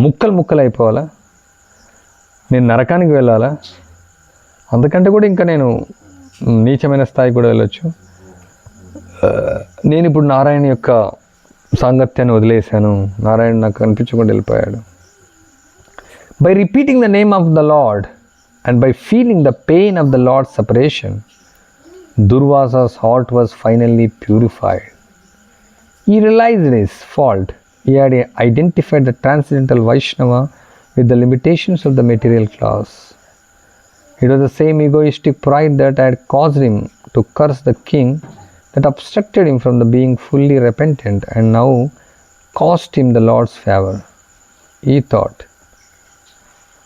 ముక్కలు ముక్కలు అయిపోవాలా, నేను నరకానికి వెళ్ళాలా, అంతకంటే కూడా ఇంకా నేను నీచమైన స్థాయికి కూడా వెళ్ళొచ్చు. నేను ఇప్పుడు నారాయణ యొక్క సాంగత్యాన్ని వదిలేశాను, నారాయణ నాకు కనిపించకుండా వెళ్ళిపోయాడు. By repeating the name of the lord and by feeling the pain of the Lord's separation, Durvasa's heart was finally purified. He realized his fault. He had identified the transcendental Vaishnava with the limitations of the material class. It was the same egoistic pride that had caused him to curse the king that obstructed him from the being fully repentant and now cost him the Lord's favor. He thought,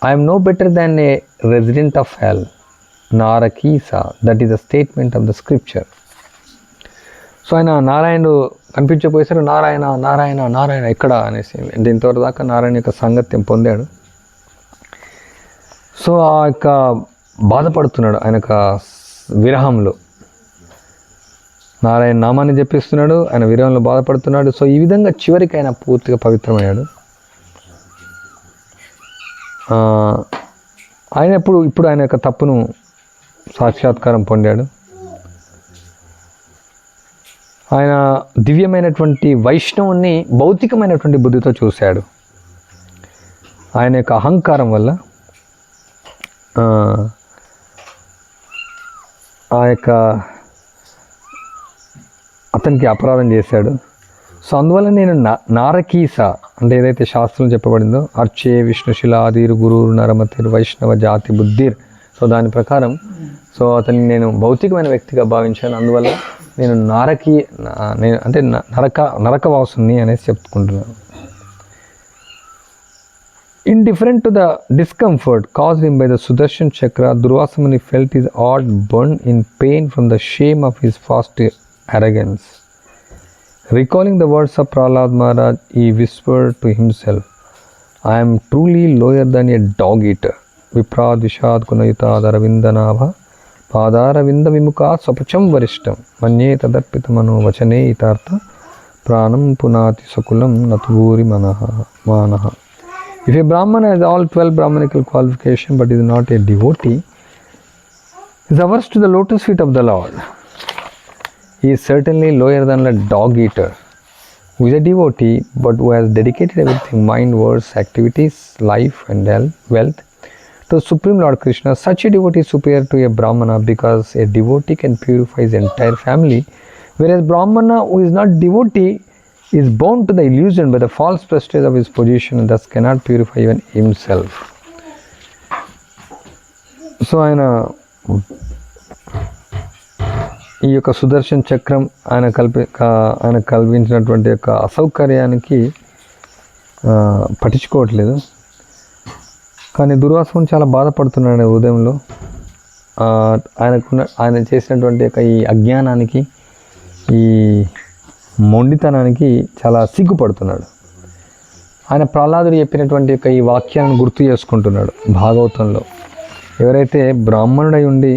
I am no better than a resident of hell, Narakisa. That is a statement of the scripture. So ఆయన నారాయణుడు కనిపించకపోయేసరికి నారాయణ నారాయణ నారాయణ ఎక్కడ అనేసి ఇంతవరకు దాకా నారాయణ యొక్క సాంగత్యం పొందాడు. So ఆ యొక్క బాధపడుతున్నాడు, ఆయన యొక్క విరహంలో నారాయణ నామాన్ని జపిస్తున్నాడు, ఆయన విరహంలో బాధపడుతున్నాడు. సో ఈ విధంగా చివరికి ఆయన పూర్తిగా పవిత్రమయ్యాడు. ఆయన ఇప్పుడు ఆయన యొక్క తప్పును సాక్షాత్కారం పొందాడు. ఆయన దివ్యమైనటువంటి వైష్ణవుని భౌతికమైనటువంటి బుద్ధితో చూశాడు. ఆయన యొక్క అహంకారం వల్ల ఆ యొక్క అతనికి అపరాధం చేశాడు. సో అందువల్ల నేను నారకీస అంటే ఏదైతే శాస్త్రం చెప్పబడిందో అర్చే విష్ణుశిలాదిర్ గురుర్ నరమతిర్ వైష్ణవ జాతి బుద్ధిర్, సో దాని ప్రకారం సో అతన్ని నేను భౌతికమైన వ్యక్తిగా భావించాను. అందువల్ల నేను నేను అంటే నరకవాసుని అనేసి చెప్పుకుంటున్నాను. Indifferent to the discomfort caused him by the Sudarshan Chakra, Durvasa Muni felt his heart burn in pain from the shame of his past arrogance. Recalling the words of Prahlad Maharaj, he whispered to himself, I am truly lower than a dog eater. Viprad Vishad Gunayuta Adaravindhanabha Padaravinda Vimukha Sapacham Varishtam Manye Tadarpitamano Vachane Itartha Pranam Punati Sakulam Natuburi Manaha. If a Brahmana has all 12 Brahmanical qualifications but is not a devotee, is averse to the lotus feet of the Lord. He is certainly lower than a dog eater who is a devotee but who has dedicated everything, mind, words, activities, life and wealth to Supreme Lord Krishna. Such a devotee is superior to a Brahmana because a devotee can purify his entire family, whereas Brahmana who is not devotee is bound to the illusion by the false prestige of his position and thus cannot purify even himself. So ఈ యొక్క సుదర్శన్ చక్రం ఆయన కల్పించినటువంటి యొక్క అసౌకర్యానికి పట్టించుకోవట్లేదు. కానీ దుర్వాసుడు చాలా బాధపడుతున్నాడు హృదయంలో. ఆయన చేసినటువంటి యొక్క ఈ అజ్ఞానానికి, ఈ మొండితనానికి చాలా సిగ్గుపడుతున్నాడు. ఆయన ప్రహ్లాదుడు చెప్పినటువంటి యొక్క ఈ వాక్యాలను గుర్తు చేసుకుంటున్నాడు భాగవతంలో. ఎవరైతే బ్రాహ్మణుడై ఉండి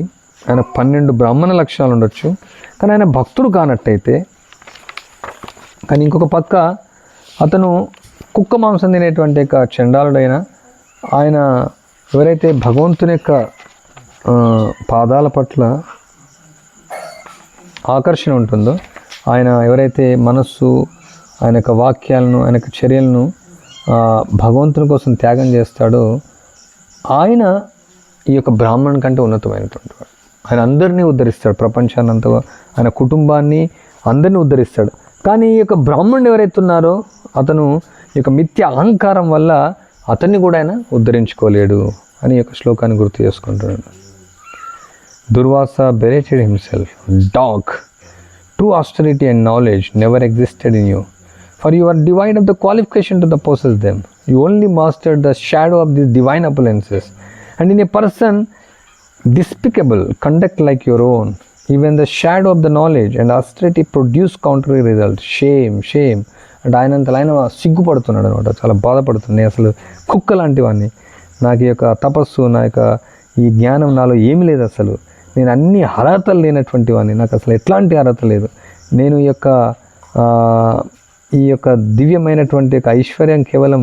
ఆయన 12 బ్రాహ్మణ లక్షణాలు ఉండొచ్చు, కానీ ఆయన భక్తుడు కానట్టయితే, కానీ ఇంకొక పక్క అతను కుక్క మాంసం తినేటువంటి యొక్క చండాలుడైన ఆయన ఎవరైతే భగవంతుని యొక్క పాదాల పట్ల ఆకర్షణ ఉంటుందో, ఆయన ఎవరైతే మనస్సు, ఆయన యొక్క వాక్యాలను, ఆయన యొక్క చర్యలను భగవంతుని కోసం త్యాగం చేస్తాడో ఆయన ఈ యొక్క బ్రాహ్మణుని కంటే ఉన్నతమైనటువంటి వాడు. ఆయన అందరినీ ఉద్ధరిస్తాడు, ప్రపంచాన్ని అంతా, ఆయన కుటుంబాన్ని అందరినీ ఉద్ధరిస్తాడు. కానీ ఈ యొక్క బ్రాహ్మణుడు ఎవరైతే ఉన్నారో అతను ఈ యొక్క మిథ్య అహంకారం వల్ల అతన్ని కూడా ఆయన ఉద్ధరించుకోలేడు అని ఈ యొక్క శ్లోకాన్ని గుర్తు చేసుకుంటున్నాడు. Durvasa berated himself, dog, true austerity and knowledge never existed in you, for you are devoid of the qualification to possess them. You only mastered the shadow of these divine opulences, and in a person despicable conduct like your own, even the shadow of the knowledge and austerity produce contrary result. Shame అంటే ఆయనంతలో ఆయన సిగ్గుపడుతున్నాడు అనమాట, చాలా బాధపడుతున్నాయి. అసలు కుక్క లాంటివన్నీ, నాకు ఈ యొక్క తపస్సు, నా యొక్క ఈ జ్ఞానం నాలో ఏమీ లేదు, అసలు నేను అన్ని అర్హతలు లేనటువంటి వాడిని, నాకు అసలు ఎట్లాంటి అర్హత లేదు, నేను ఈ యొక్క దివ్యమైనటువంటి యొక్క ఐశ్వర్యం కేవలం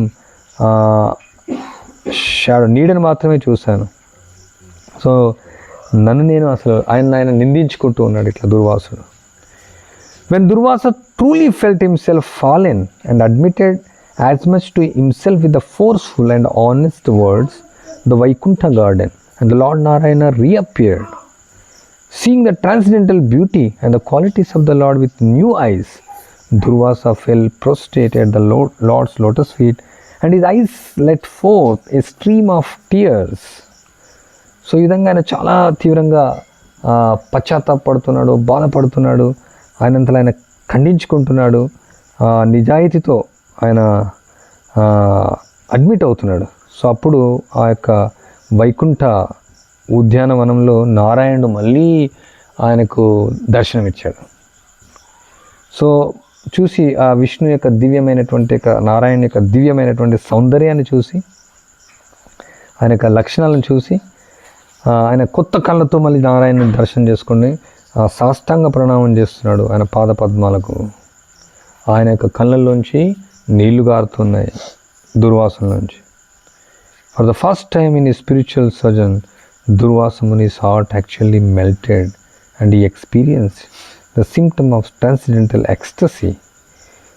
నీడను మాత్రమే చూశాను. సో నన్ను నేను అసలు ఆయన నిందించుకుంటూ ఉన్నాడు ఇట్లా దుర్వాసుడు. When Durvasa truly felt himself fallen and admitted as much to himself with the forceful and honest words, the Vaikuntha garden and the Lord Narayana reappeared. Seeing the transcendental beauty and the qualities of the Lord with new eyes, Durvasa fell prostrate at the Lord's lotus feet, and his eyes let forth a stream of tears. So ఈ విధంగా ఆయన చాలా తీవ్రంగా పశ్చాత్తాపడుతున్నాడు, బాధపడుతున్నాడు, ఆయనంతలో ఆయన ఖండించుకుంటున్నాడు, నిజాయితీతో ఆయన admit అవుతున్నాడు. సో అప్పుడు ఆ యొక్క వైకుంఠ ఉద్యానవనంలో నారాయణుడు మళ్ళీ ఆయనకు దర్శనమిచ్చాడు. సో చూసి ఆ విష్ణు యొక్క దివ్యమైనటువంటి నారాయణ యొక్క దివ్యమైనటువంటి సౌందర్యాన్ని చూసి, ఆయన యొక్క లక్షణాలను చూసి, ఆయన కొత్త కళ్ళతో మళ్ళీ నారాయణని దర్శనం చేసుకుని సాష్టాంగ ప్రణామం చేస్తున్నాడు ఆయన పాద పద్మాలకు. ఆయన యొక్క కళ్ళల్లోంచి నీళ్లు గారుతున్నాయి దుర్వాసంలోంచి. For the first time in ఈ spiritual surgeon, Durvasa Muni's heart actually melted and he experienced the symptom of transcendental ecstasy.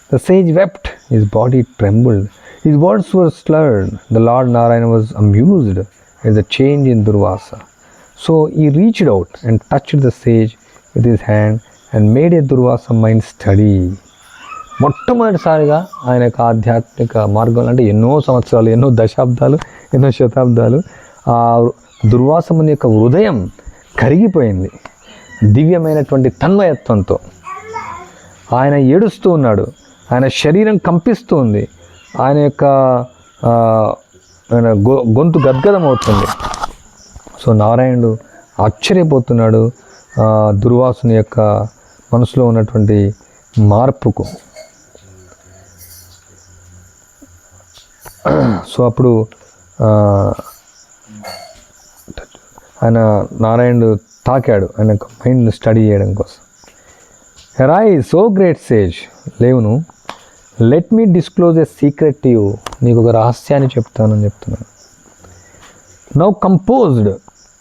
The sage wept, his body trembled, his words were slurred. The Lord Narayana was amused at the change in Durvasa. So he reached out and touched the sage with his hand and made a Durvasa mind steady. మొట్టమొదటిసారిగా ఆయన యొక్క ఆధ్యాత్మిక మార్గంలో, అంటే ఎన్నో సంవత్సరాలు, ఎన్నో దశాబ్దాలు, ఎన్నో శతాబ్దాలు ఆ దుర్వాసముని యొక్క హృదయం కరిగిపోయింది దివ్యమైనటువంటి తన్మయత్వంతో. ఆయన ఏడుస్తూ ఉన్నాడు, ఆయన శరీరం కంపిస్తూ ఉంది, ఆయన యొక్క గొంతు గద్గదం అవుతుంది. సో నారాయణుడు ఆశ్చర్యపోతున్నాడు దుర్వాసుని యొక్క మనసులో ఉన్నటువంటి మార్పుకు. సో అప్పుడు ఆయన నారాయణుడు తాకాడు ఆయన మైండ్ని స్టడీ చేయడం కోసం. రైజ్ సో గ్రేట్ సేజ్, లేవును, let me disclose a secret to you, నీకు ఒక రహస్యాన్ని చెప్తానని చెప్తున్నాను. Now composed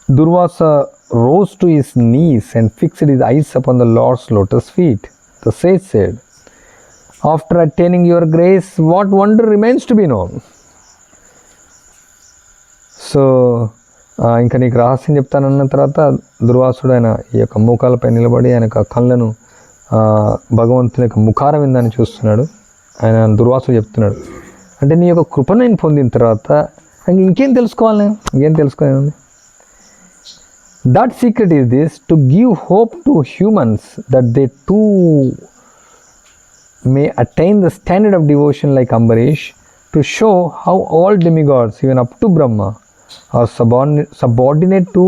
Durvasa rose to his knees and fixed his eyes upon the Lord's lotus feet. The sage said, after attaining your grace, what wonder remains to be known? So ఇంకా నీకు రహస్యం చెప్తానన్న తర్వాత దుర్వాసుడు ఆయన ఈ యొక్క మోకాలపై నిలబడి ఆయన యొక్క కళ్ళను భగవంతుని యొక్క ముఖారం విందని చూస్తున్నాడు. ఆయన దుర్వాసుడు చెప్తున్నాడు, అంటే నీ యొక్క కృపను నేను పొందిన తర్వాత ఇంకేం తెలుసుకోవాలి, నేను ఇంకేం తెలుసుకోవాలి. That secret is this, to give hope to humans that they too may attain the standard of devotion like Ambarish, to show how all demigods, even up to Brahma, are subordinate to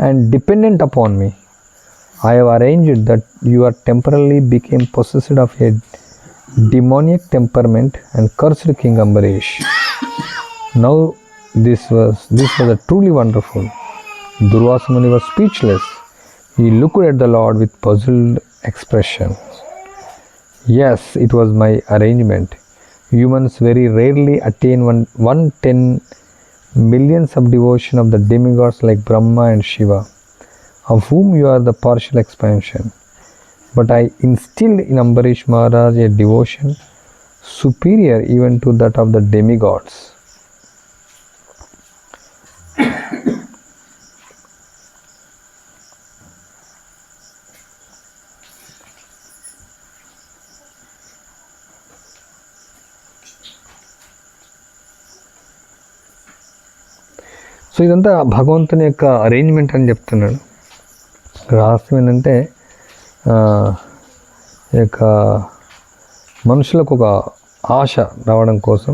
and dependent upon me. I have arranged that you are temporarily became possessed of a demoniac temperament and cursed King Ambarish. Now this was a truly wonderful. Durvasa Muni was speechless. He looked at the Lord with puzzled expression. Yes, it was my arrangement. Humans very rarely attain 110 millions of devotion of the demigods like Brahma and Shiva, of whom you are the partial expansion. But I instilled in Ambarish Maharaj a devotion superior even to that of the demigods. So ఇదంతా భగవంతుని యొక్క arrangement అని చెప్తున్నాడు. రహస్యం ఏంటంటే ఈ యొక్క మనుషులకు ఒక ఆశ రావడం కోసం,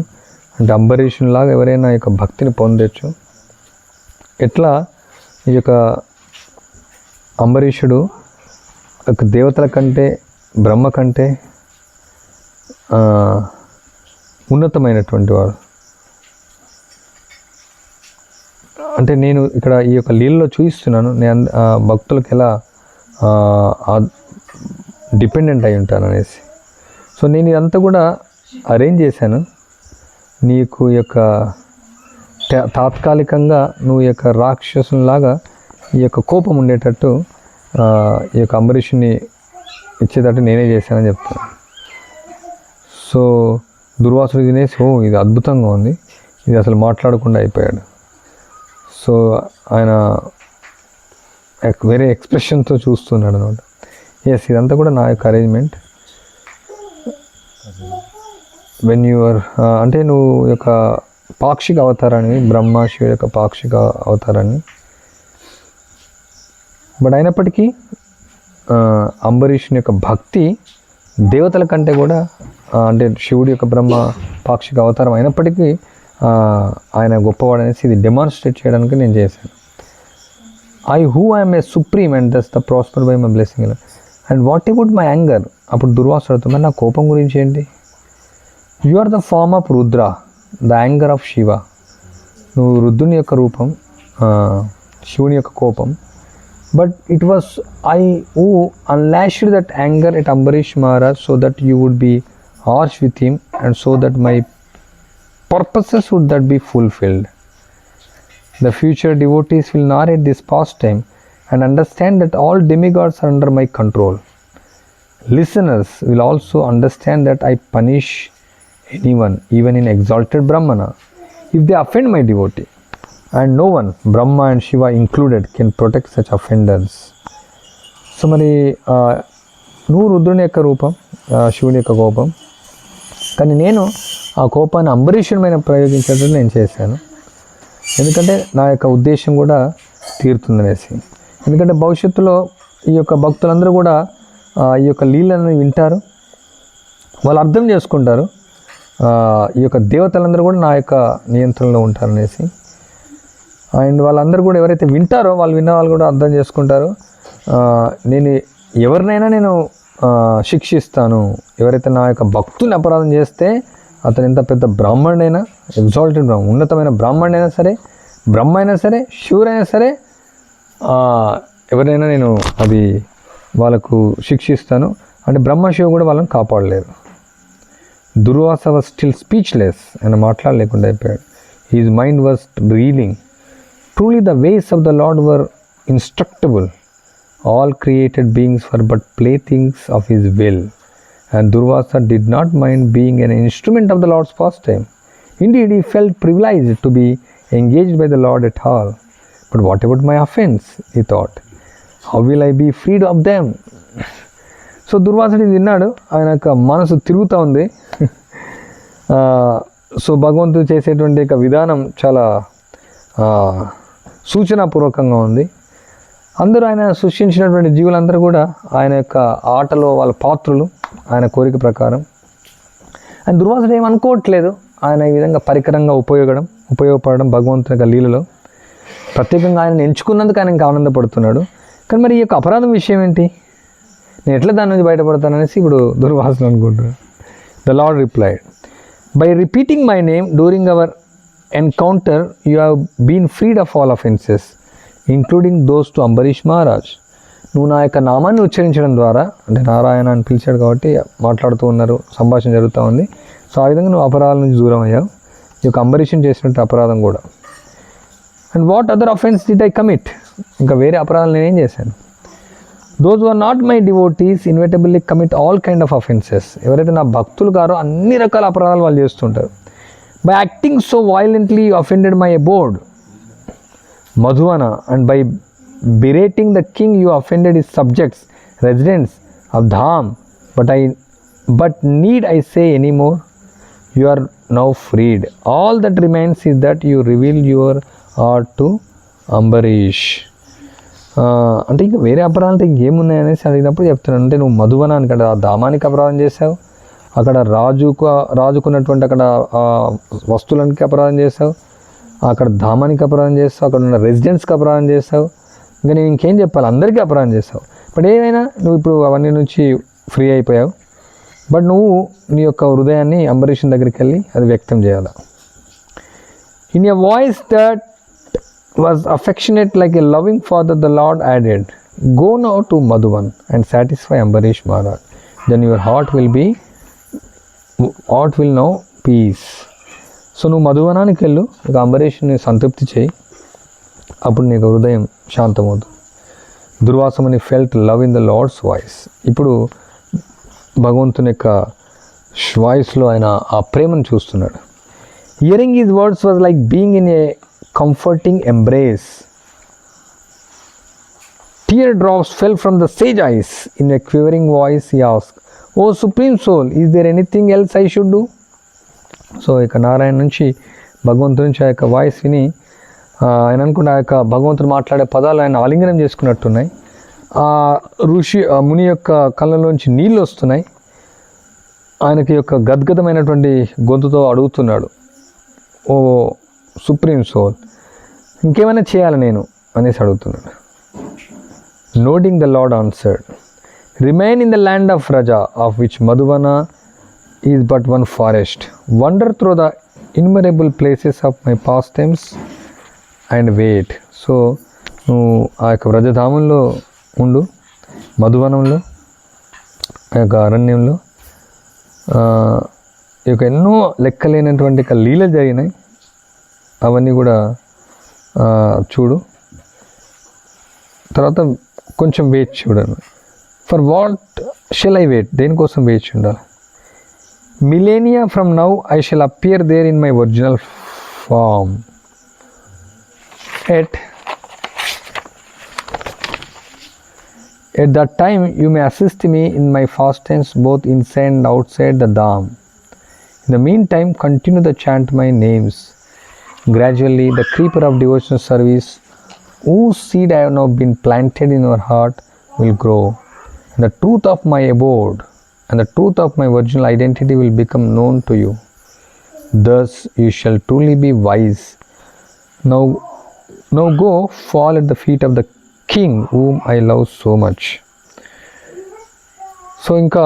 అంటే అంబరీషునిలాగా ఎవరైనా ఈ యొక్క భక్తిని పొందొచ్చు. ఎట్లా ఈ యొక్క అంబరీషుడు దేవతల కంటే బ్రహ్మ కంటే ఉన్నతమైనటువంటి వాడు. అంటే నేను ఇక్కడ ఈ యొక్క లీలలో చూపిస్తున్నాను నేను భక్తులకు ఎలా డిపెండెంట్ అయి ఉంటాను అనేసి. సో నేను ఇదంతా కూడా అరేంజ్ చేశాను నీకు యొక్క తాత్కాలికంగా నువ్వు యొక్క రాక్షసులాగా ఈ యొక్క కోపం ఉండేటట్టు ఈ యొక్క అంబరీషుని ఇచ్చేటట్టు నేనే చేశానని చెప్తాను. సో దుర్వాసుడు తినేసి ఇది అద్భుతంగా ఉంది, ఇది అసలు మాట్లాడకుండా అయిపోయాడు. సో ఆయన వేరే ఎక్స్ప్రెషన్తో చూస్తున్నాడు అనమాట. ఎస్, ఇదంతా కూడా నా యొక్క అరేంజ్మెంట్. వెన్ యువర్ అంటే నువ్వు యొక్క పాక్షిక అవతారాన్ని, బ్రహ్మ శివ యొక్క పాక్షిక అవతారాన్ని. బట్ అయినప్పటికీ అంబరీషుని యొక్క భక్తి దేవతల కంటే కూడా అంటే శివుడి యొక్క బ్రహ్మ పాక్షిక అవతారం అయినప్పటికీ ఆయన గొప్పవాడు అనేసి ఇది డెమాన్స్ట్రేట్ చేయడానికి నేను చేశాను. Who I'm a supreme and that's the prosper by my blessing and what about my anger. అప్పుడు దుర్వాసుడు అడుగుతుంది, నా కోపం గురించి ఏంటి? You are the form of Rudra, the anger of Shiva. నువ్వు రుద్రుని యొక్క రూపం, శివుని యొక్క కోపం. But it was I who unleashed that anger at Ambarish Maharaj so that you would be harsh with him and so that my purposes would that be fulfilled. The future devotees will narrate this past time and understand that all demigods are under my control. Listeners will also understand that I punish anyone, even in exalted Brahmana, if they offend my devotee, and no one, Brahma and Shiva included, can protect such offenders. So మరి నువ్వు రుద్రుని యొక్క రూపం, శివుని యొక్క కోపం, కానీ నేను ఆ కోపాన్ని అంబరీషుని మీద ప్రయోగించేటట్టు నేను చేశాను. ఎందుకంటే నా యొక్క ఉద్దేశం కూడా తీరుతుందనేసి. ఎందుకంటే భవిష్యత్తులో ఈ యొక్క భక్తులందరూ కూడా ఈ యొక్క లీలను వింటారు, వాళ్ళు అర్థం చేసుకుంటారు, ఈ యొక్క దేవతలందరూ కూడా నా యొక్క నియంత్రణలో ఉంటారనేసి. అండ్ వాళ్ళందరూ కూడా ఎవరైతే వింటారో వాళ్ళు విన్న వాళ్ళు కూడా అర్థం చేసుకుంటారు, నేను ఎవరినైనా నేను శిక్షిస్తాను. ఎవరైతే నా యొక్క భక్తుని అపరాధం చేస్తే అతను ఎంత పెద్ద బ్రాహ్మణుడైనా, ఎగ్జాల్టెడ్ బ్రాహ్మణ్, ఉన్నతమైన బ్రాహ్మణుడైనా సరే, బ్రహ్మ అయినా సరే, శివుడైనా సరే, ఎవరైనా నేను అది వాళ్ళకు శిక్షిస్తాను. అంటే బ్రహ్మ శివ కూడా వాళ్ళని కాపాడలేరు. దుర్వాస వాజ్ స్టిల్ స్పీచ్లెస్, ఆయన మాట్లాడలేకుండా అయిపోయాడు. His mind was reeling. Truly the ways of the Lord were inscrutable. All created beings were but playthings of his will, and Durvasa did not mind being an instrument of the Lord's pastime. Indeed, he felt privileged to be engaged by the Lord at all. But what about my offense? He thought. How will I be freed of them? So దుర్వాసుడు విన్నాడు, ఆయన యొక్క మనసు తిరుగుతూ ఉంది. So భగవంతుడు చేసేటువంటి యొక్క విధానం చాలా సూచనాపూర్వకంగా ఉంది. అందరూ ఆయన సృష్టించినటువంటి జీవులందరూ కూడా ఆయన యొక్క ఆటలో వాళ్ళ పాత్రలు, ఆయన కోరిక ప్రకారం. ఆయన దుర్వాసుడు ఏమనుకోవట్లేదు, ఆయన ఈ విధంగా పరికరంగా ఉపయోగపడడం భగవంతుని యొక్క లీలలో. ప్రత్యేకంగా ఆయన ఎంచుకున్నందుకు ఆయన ఇంకా ఆనందపడుతున్నాడు. కానీ మరి ఈ యొక్క అపరాధం విషయం ఏంటి, నేను ఎట్లా దాని నుంచి బయటపడతాననేసి ఇప్పుడు దుర్వాసుడు అనుకుంటున్నాడు. The lord replied, by repeating my name during our encounter you have been freed of all offences including those to Ambarish Maharaj. నువ్వు నా యొక్క నామాన్ని ఉచ్చరించడం ద్వారా, అంటే నారాయణ అని పిలిచాడు కాబట్టి మాట్లాడుతూ ఉన్నారు, సంభాషణ జరుగుతూ ఉంది. సో ఆ విధంగా నువ్వు అపరాధాల నుంచి దూరం అయ్యావు, ఈ యొక్క అంబరీషుని చేసినట్టు అపరాధం కూడా. And what other offence did I commit, ఇంకా వేరే అపరాధాలు నేనేం చేశాను? Those are not my devotees inevitably commit all kind of offences. ఎవరైతే నా భక్తులు కారో అన్ని రకాల అపరాధాలు వాళ్ళు చేస్తుంటారు. By acting so violently you offended my abode Madhuvana, and by berating the king you offended his subjects, residents of Dham. But need I say any more? You are now freed. All that remains is that you reveal your art to Ambarish. అంటే ఇంకా వేరే అపరాధాలు ఇంకేమున్నాయి అనేసి అడిగినప్పుడు చెప్తున్నాను. అంటే నువ్వు మధువనానికి అక్కడ ధామానికి అపరాధం చేసావు, అక్కడ రాజుకున్నటువంటి అక్కడ వస్తువులకి అపరాధం చేసావు, అక్కడ ధామానికి అపరాధం చేస్తావు, అక్కడ ఉన్న రెసిడెంట్స్కి అపరాధం చేస్తావు, ఇంకా నేను ఇంకేం చెప్పాలి, అందరికీ అపరాధం చేస్తావు. బట్ ఏమైనా నువ్వు ఇప్పుడు అవన్నీ నుంచి ఫ్రీ అయిపోయావు. బట్ నువ్వు నీ యొక్క హృదయాన్ని అంబరీషుని దగ్గరికి వెళ్ళి అది వ్యక్తం చేయాలి. In a voice that was affectionate like a loving father the lord added, go now to Madhuvan and satisfy Ambarish Maharaj, then your heart will know peace. So నువ్వు మధువనానికి వెళ్ళు, ఇక అంబరీష్ని సంతృప్తి చేయి, అప్పుడు నీకు హృదయం శాంతమవుతుంది. Durvasamuni felt love in the Lord's voice. ఇప్పుడు భగవంతుని యొక్క వాయిస్లో ఆయన ఆ ప్రేమను చూస్తున్నాడు. Hearing his words was like being in a comforting embrace. Tear drops fell from the sage eyes. In a quivering voice he asked, O supreme soul, is there anything else I should do? So ఇక నారాయణ నుంచి భగవంతుడి నుంచి ఆ యొక్క voice విని ఆయన అనుకుంటే ఆ యొక్క భగవంతుడు మాట్లాడే పదాలు ఆయన ఆలింగనం చేసుకున్నట్టున్నాయి. ఆ ముని యొక్క కళ్ళలోంచి నీళ్ళు వస్తున్నాయి. ఆయనకి యొక్క గద్గదమైనటువంటి గొంతుతో అడుగుతున్నాడు, ఓ సుప్రీం సోల్, ఇంకేమైనా చేయాలి నేను అనేసి అడుగుతున్నాడు. Noting the Lord answered, remain in the land of Raja, of which Madhuvana is but one forest. Wander through the innumerable places of my pastimes and wait. So నువ్వు ఆ యొక్క వ్రజధామంలో ఉండు, మధువనంలో, ఆ యొక్క అరణ్యంలో ఈ యొక్క ఎన్నో లెక్కలేనటువంటి లీలలు జరిగినాయి, అవన్నీ కూడా చూడు. తర్వాత కొంచెం వేచి చూడండి. For what shall I wait, దేనికోసం వేచి ఉండాలి? Millennia from now I shall appear there in my original form. At that time you may assist me in my fastings both inside and outside the dham. In the meantime continue to chant my names. Gradually the creeper of devotional service, whose seed I have now been planted in your heart, will grow, and the truth of my abode and the truth of my original identity will become known to you. Thus you shall truly be wise. Now go, fall at the feet of the king whom I love so much. So ఇంకా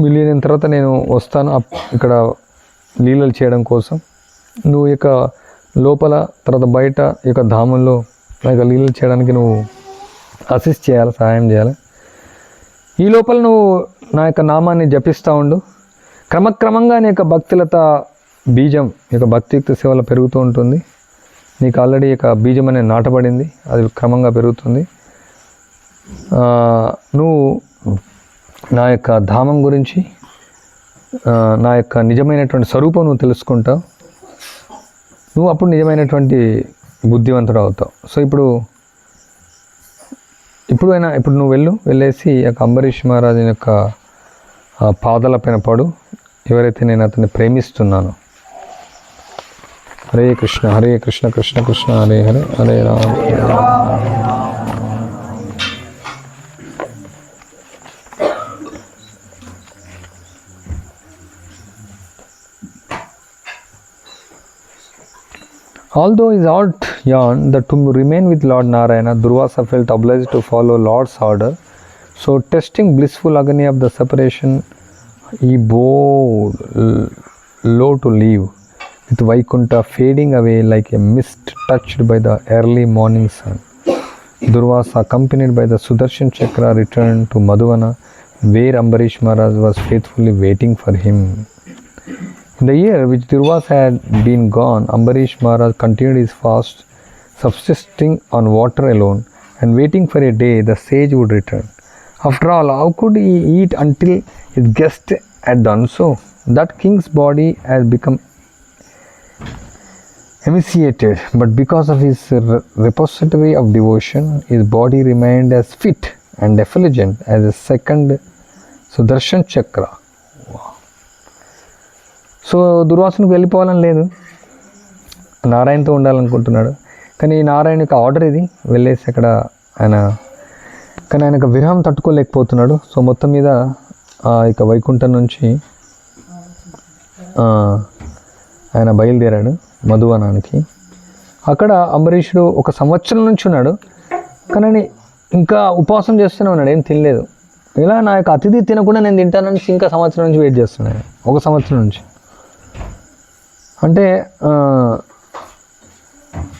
million తర్వాత నేను వస్తాను ఇక్కడ లీలలు చేయడం కోసం. నువ్వు ఇక లోపల తర్వాత బయట ఈ యొక్క ధామంలో నా యొక్క లీలలు చేయడానికి నువ్వు అసిస్ట్ చేయాలి, సహాయం చేయాలి. ఈ లోపల నువ్వు నా యొక్క నామాన్ని జపిస్తూ ఉండు. క్రమక్రమంగా నీ యొక్క భక్తిలత బీజం ఈ యొక్క భక్తియుక్త సేవలో పెరుగుతూ ఉంటుంది. నీకు ఆల్రెడీ ఇక బీజం అనేది నాటబడింది, అది క్రమంగా పెరుగుతుంది. నువ్వు నా యొక్క ధామం గురించి, నా యొక్క నిజమైనటువంటి స్వరూపం నువ్వు తెలుసుకుంటావు. నువ్వు అప్పుడు నిజమైనటువంటి బుద్ధివంతుడు అవుతావు. సో ఇప్పుడు నువ్వు వెళ్ళేసి ఈ యొక్క అంబరీష్ మహారాజు యొక్క పాదాల పైన పడు. ఎవరైతే నేను అతన్ని ప్రేమిస్తున్నానో. Hare Krishna Hare Krishna Krishna Krishna Hare Hare Hare Rama. Although his heart yearned that to remain with Lord Narayana, Durvasa felt obliged to follow Lord's order. So, testing blissful agony of the separation, he bowed low to leave, with Vaikunta fading away like a mist touched by the early morning sun. Durvasa, accompanied by the Sudarshan Chakra, returned to Madhuvana, where Ambarish Maharaj was faithfully waiting for him. In the year which Durvasa had been gone, Ambarish Maharaj continued his fast, subsisting on water alone and waiting for a day the sage would return. After all, how could he eat until his guest had done so? That king's body had become emaciated, but because of his repository of devotion, his body remained as fit and effulgent as a second Sudarshan Chakra. So దుర్వాసనకు వెళ్ళిపోవాలని లేదు, నారాయణతో ఉండాలనుకుంటున్నాడు. కానీ నారాయణ యొక్క order ఇది, వెళ్ళేసి అక్కడ ఆయనకు విరహం తట్టుకోలేకపోతున్నాడు. సో మొత్తం మీద ఇక వైకుంఠం నుంచి ఆయన బయలుదేరాడు మధువనానికి. అక్కడ అంబరీషుడు 1 సంవత్సరం నుంచి ఉన్నాడు. కానీ ఇంకా ఉపవాసం చేస్తూనే ఉన్నాడు, ఏం తినలేదు. ఇలా నా యొక్క అతిథి తినకుండా నేను తింటానని ఇంకా సంవత్సరం నుంచి వెయిట్ చేస్తున్నాను, 1 సంవత్సరం నుంచి. అంటే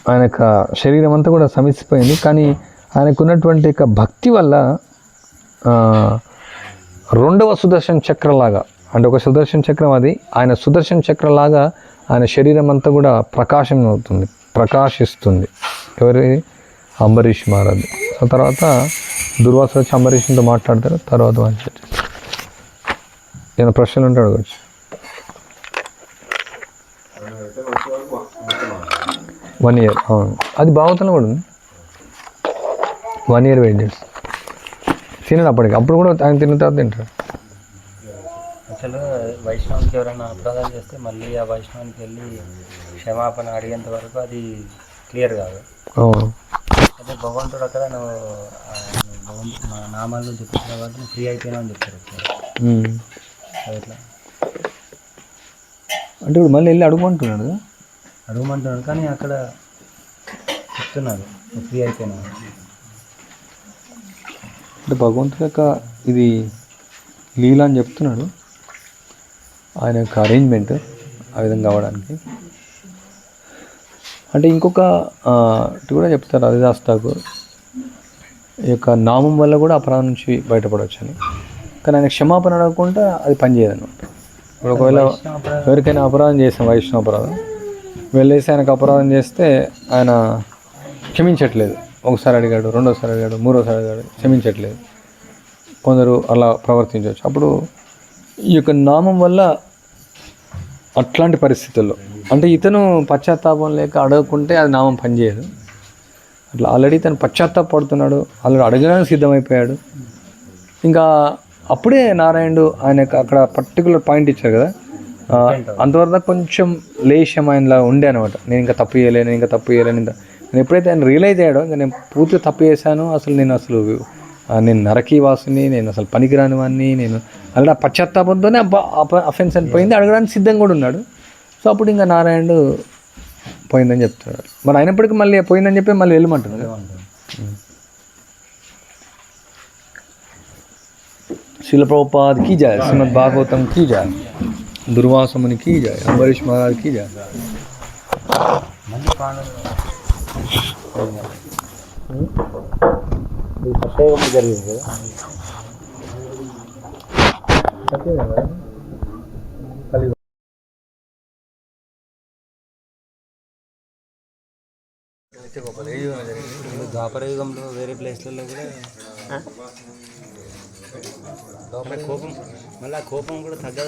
ఆయన యొక్క శరీరం అంతా కూడా సమిసిపోయింది. కానీ ఆయనకున్నటువంటి భక్తి వల్ల 2వ సుదర్శన చక్రలాగా, అంటే ఒక సుదర్శన చక్రం అది, ఆయన సుదర్శన చక్రలాగా ఆయన శరీరం అంతా కూడా ప్రకాశం అవుతుంది, ప్రకాశిస్తుంది. ఎవరి? అంబరీష్ మహారాజ్. సో తర్వాత దుర్వాస వచ్చి అంబరీష్తో మాట్లాడతారు. తర్వాత నేను ప్రశ్నలు ఉంటే అడగచ్చు. వన్ ఇయర్, అవును, అది భాగవతంలో కూడా ఉంది. 1 ఇయర్ వెయిట్ చేసి తినడు అప్పటికి. అప్పుడు కూడా ఆయన తిన్న తర్వాత తింటాడు. అసలు వైష్ణవునికి ఎవరైనా అపరాధాలు చేస్తే మళ్ళీ ఆ వైష్ణవానికి వెళ్ళి క్షమాపణ అడిగేంత వరకు అది క్లియర్ కాదు. అదే భగవంతుడు అక్కడ నువ్వు మా నామాల్లో చెప్పిన తర్వాత నువ్వు ఫ్రీ అయిపోయినా అని చెప్తారు. ఎట్లా అంటే ఇప్పుడు మళ్ళీ వెళ్ళి అడుగుమంటున్నాడు, కానీ అక్కడ చెప్తున్నారు నువ్వు ఫ్రీ అయిపోయినా. అంటే భగవంతుడి యొక్క ఇది లీల అని చెప్తున్నాడు, ఆయన యొక్క అరేంజ్మెంట్ ఆ విధంగా అవ్వడానికి. అంటే ఇంకొక ఇటు కూడా చెప్తారు హరిదాస్ ఠాకూర్, ఈ యొక్క నామం వల్ల కూడా అపరాధం నుంచి బయటపడవచ్చు అని. కానీ ఆయన క్షమాపణ అడగకుండా అది పనిచేయదు అనమాట. ఇప్పుడు ఒకవేళ ఎవరికైనా అపరాధం చేసాం, వైష్ణవ అపరాధం వెళ్ళేసి ఆయనకు అపరాధం చేస్తే ఆయన క్షమించట్లేదు. ఒకసారి అడిగాడు, 2వసారి అడిగాడు, 3వసారి అడిగాడు, క్షమించట్లేదు. కొందరు అలా ప్రవర్తించవచ్చు. అప్పుడు ఈ యొక్క నామం వల్ల అట్లాంటి పరిస్థితుల్లో, అంటే ఇతను పశ్చాత్తాపం లేక అడగకుంటే అది నామం పనిచేయదు. అట్లా ఆల్రెడీ తను పశ్చాత్తాపడుతున్నాడు, ఆల్రెడీ అడగడానికి సిద్ధమైపోయాడు. ఇంకా అప్పుడే నారాయణుడు ఆయనకు అక్కడ పర్టికులర్ పాయింట్ ఇచ్చారు కదా, అంతవరకు కొంచెం లేశం ఆయనలా ఉండే అనమాట. నేను ఇంకా తప్పు చేయలేను, నేను ఎప్పుడైతే ఆయన రియలైజ్ అయ్యాడో ఇంకా నేను పూర్తిగా తప్పు చేశాను, నేను నరకీ వాసుని, నేను అసలు పనికిరాని వాడిని, నేను అలా పశ్చాత్తాపంతోనే అఫెన్స్ అని పోయింది, అడగడానికి సిద్ధంగా కూడా ఉన్నాడు. సో అప్పుడు ఇంకా నారాయణుడు పోయిందని చెప్తున్నాడు. మరి అయినప్పటికీ మళ్ళీ పోయిందని చెప్పి మళ్ళీ వెళ్ళమంటున్నాడు. శిల ప్రభుపాద్ కీ జాయ్, శ్రీమద్ భాగవతం కీ జాయ్, దుర్వాస ముని కీ జాయ్, అంబరీష్ మహారాజ్ కీ జాయ్. జరిగింది కదా ద్వాపర యుగంలో వేరే ప్లేస్లలో కూడా కోపం, మళ్ళీ కోపం కూడా తగ్గదు.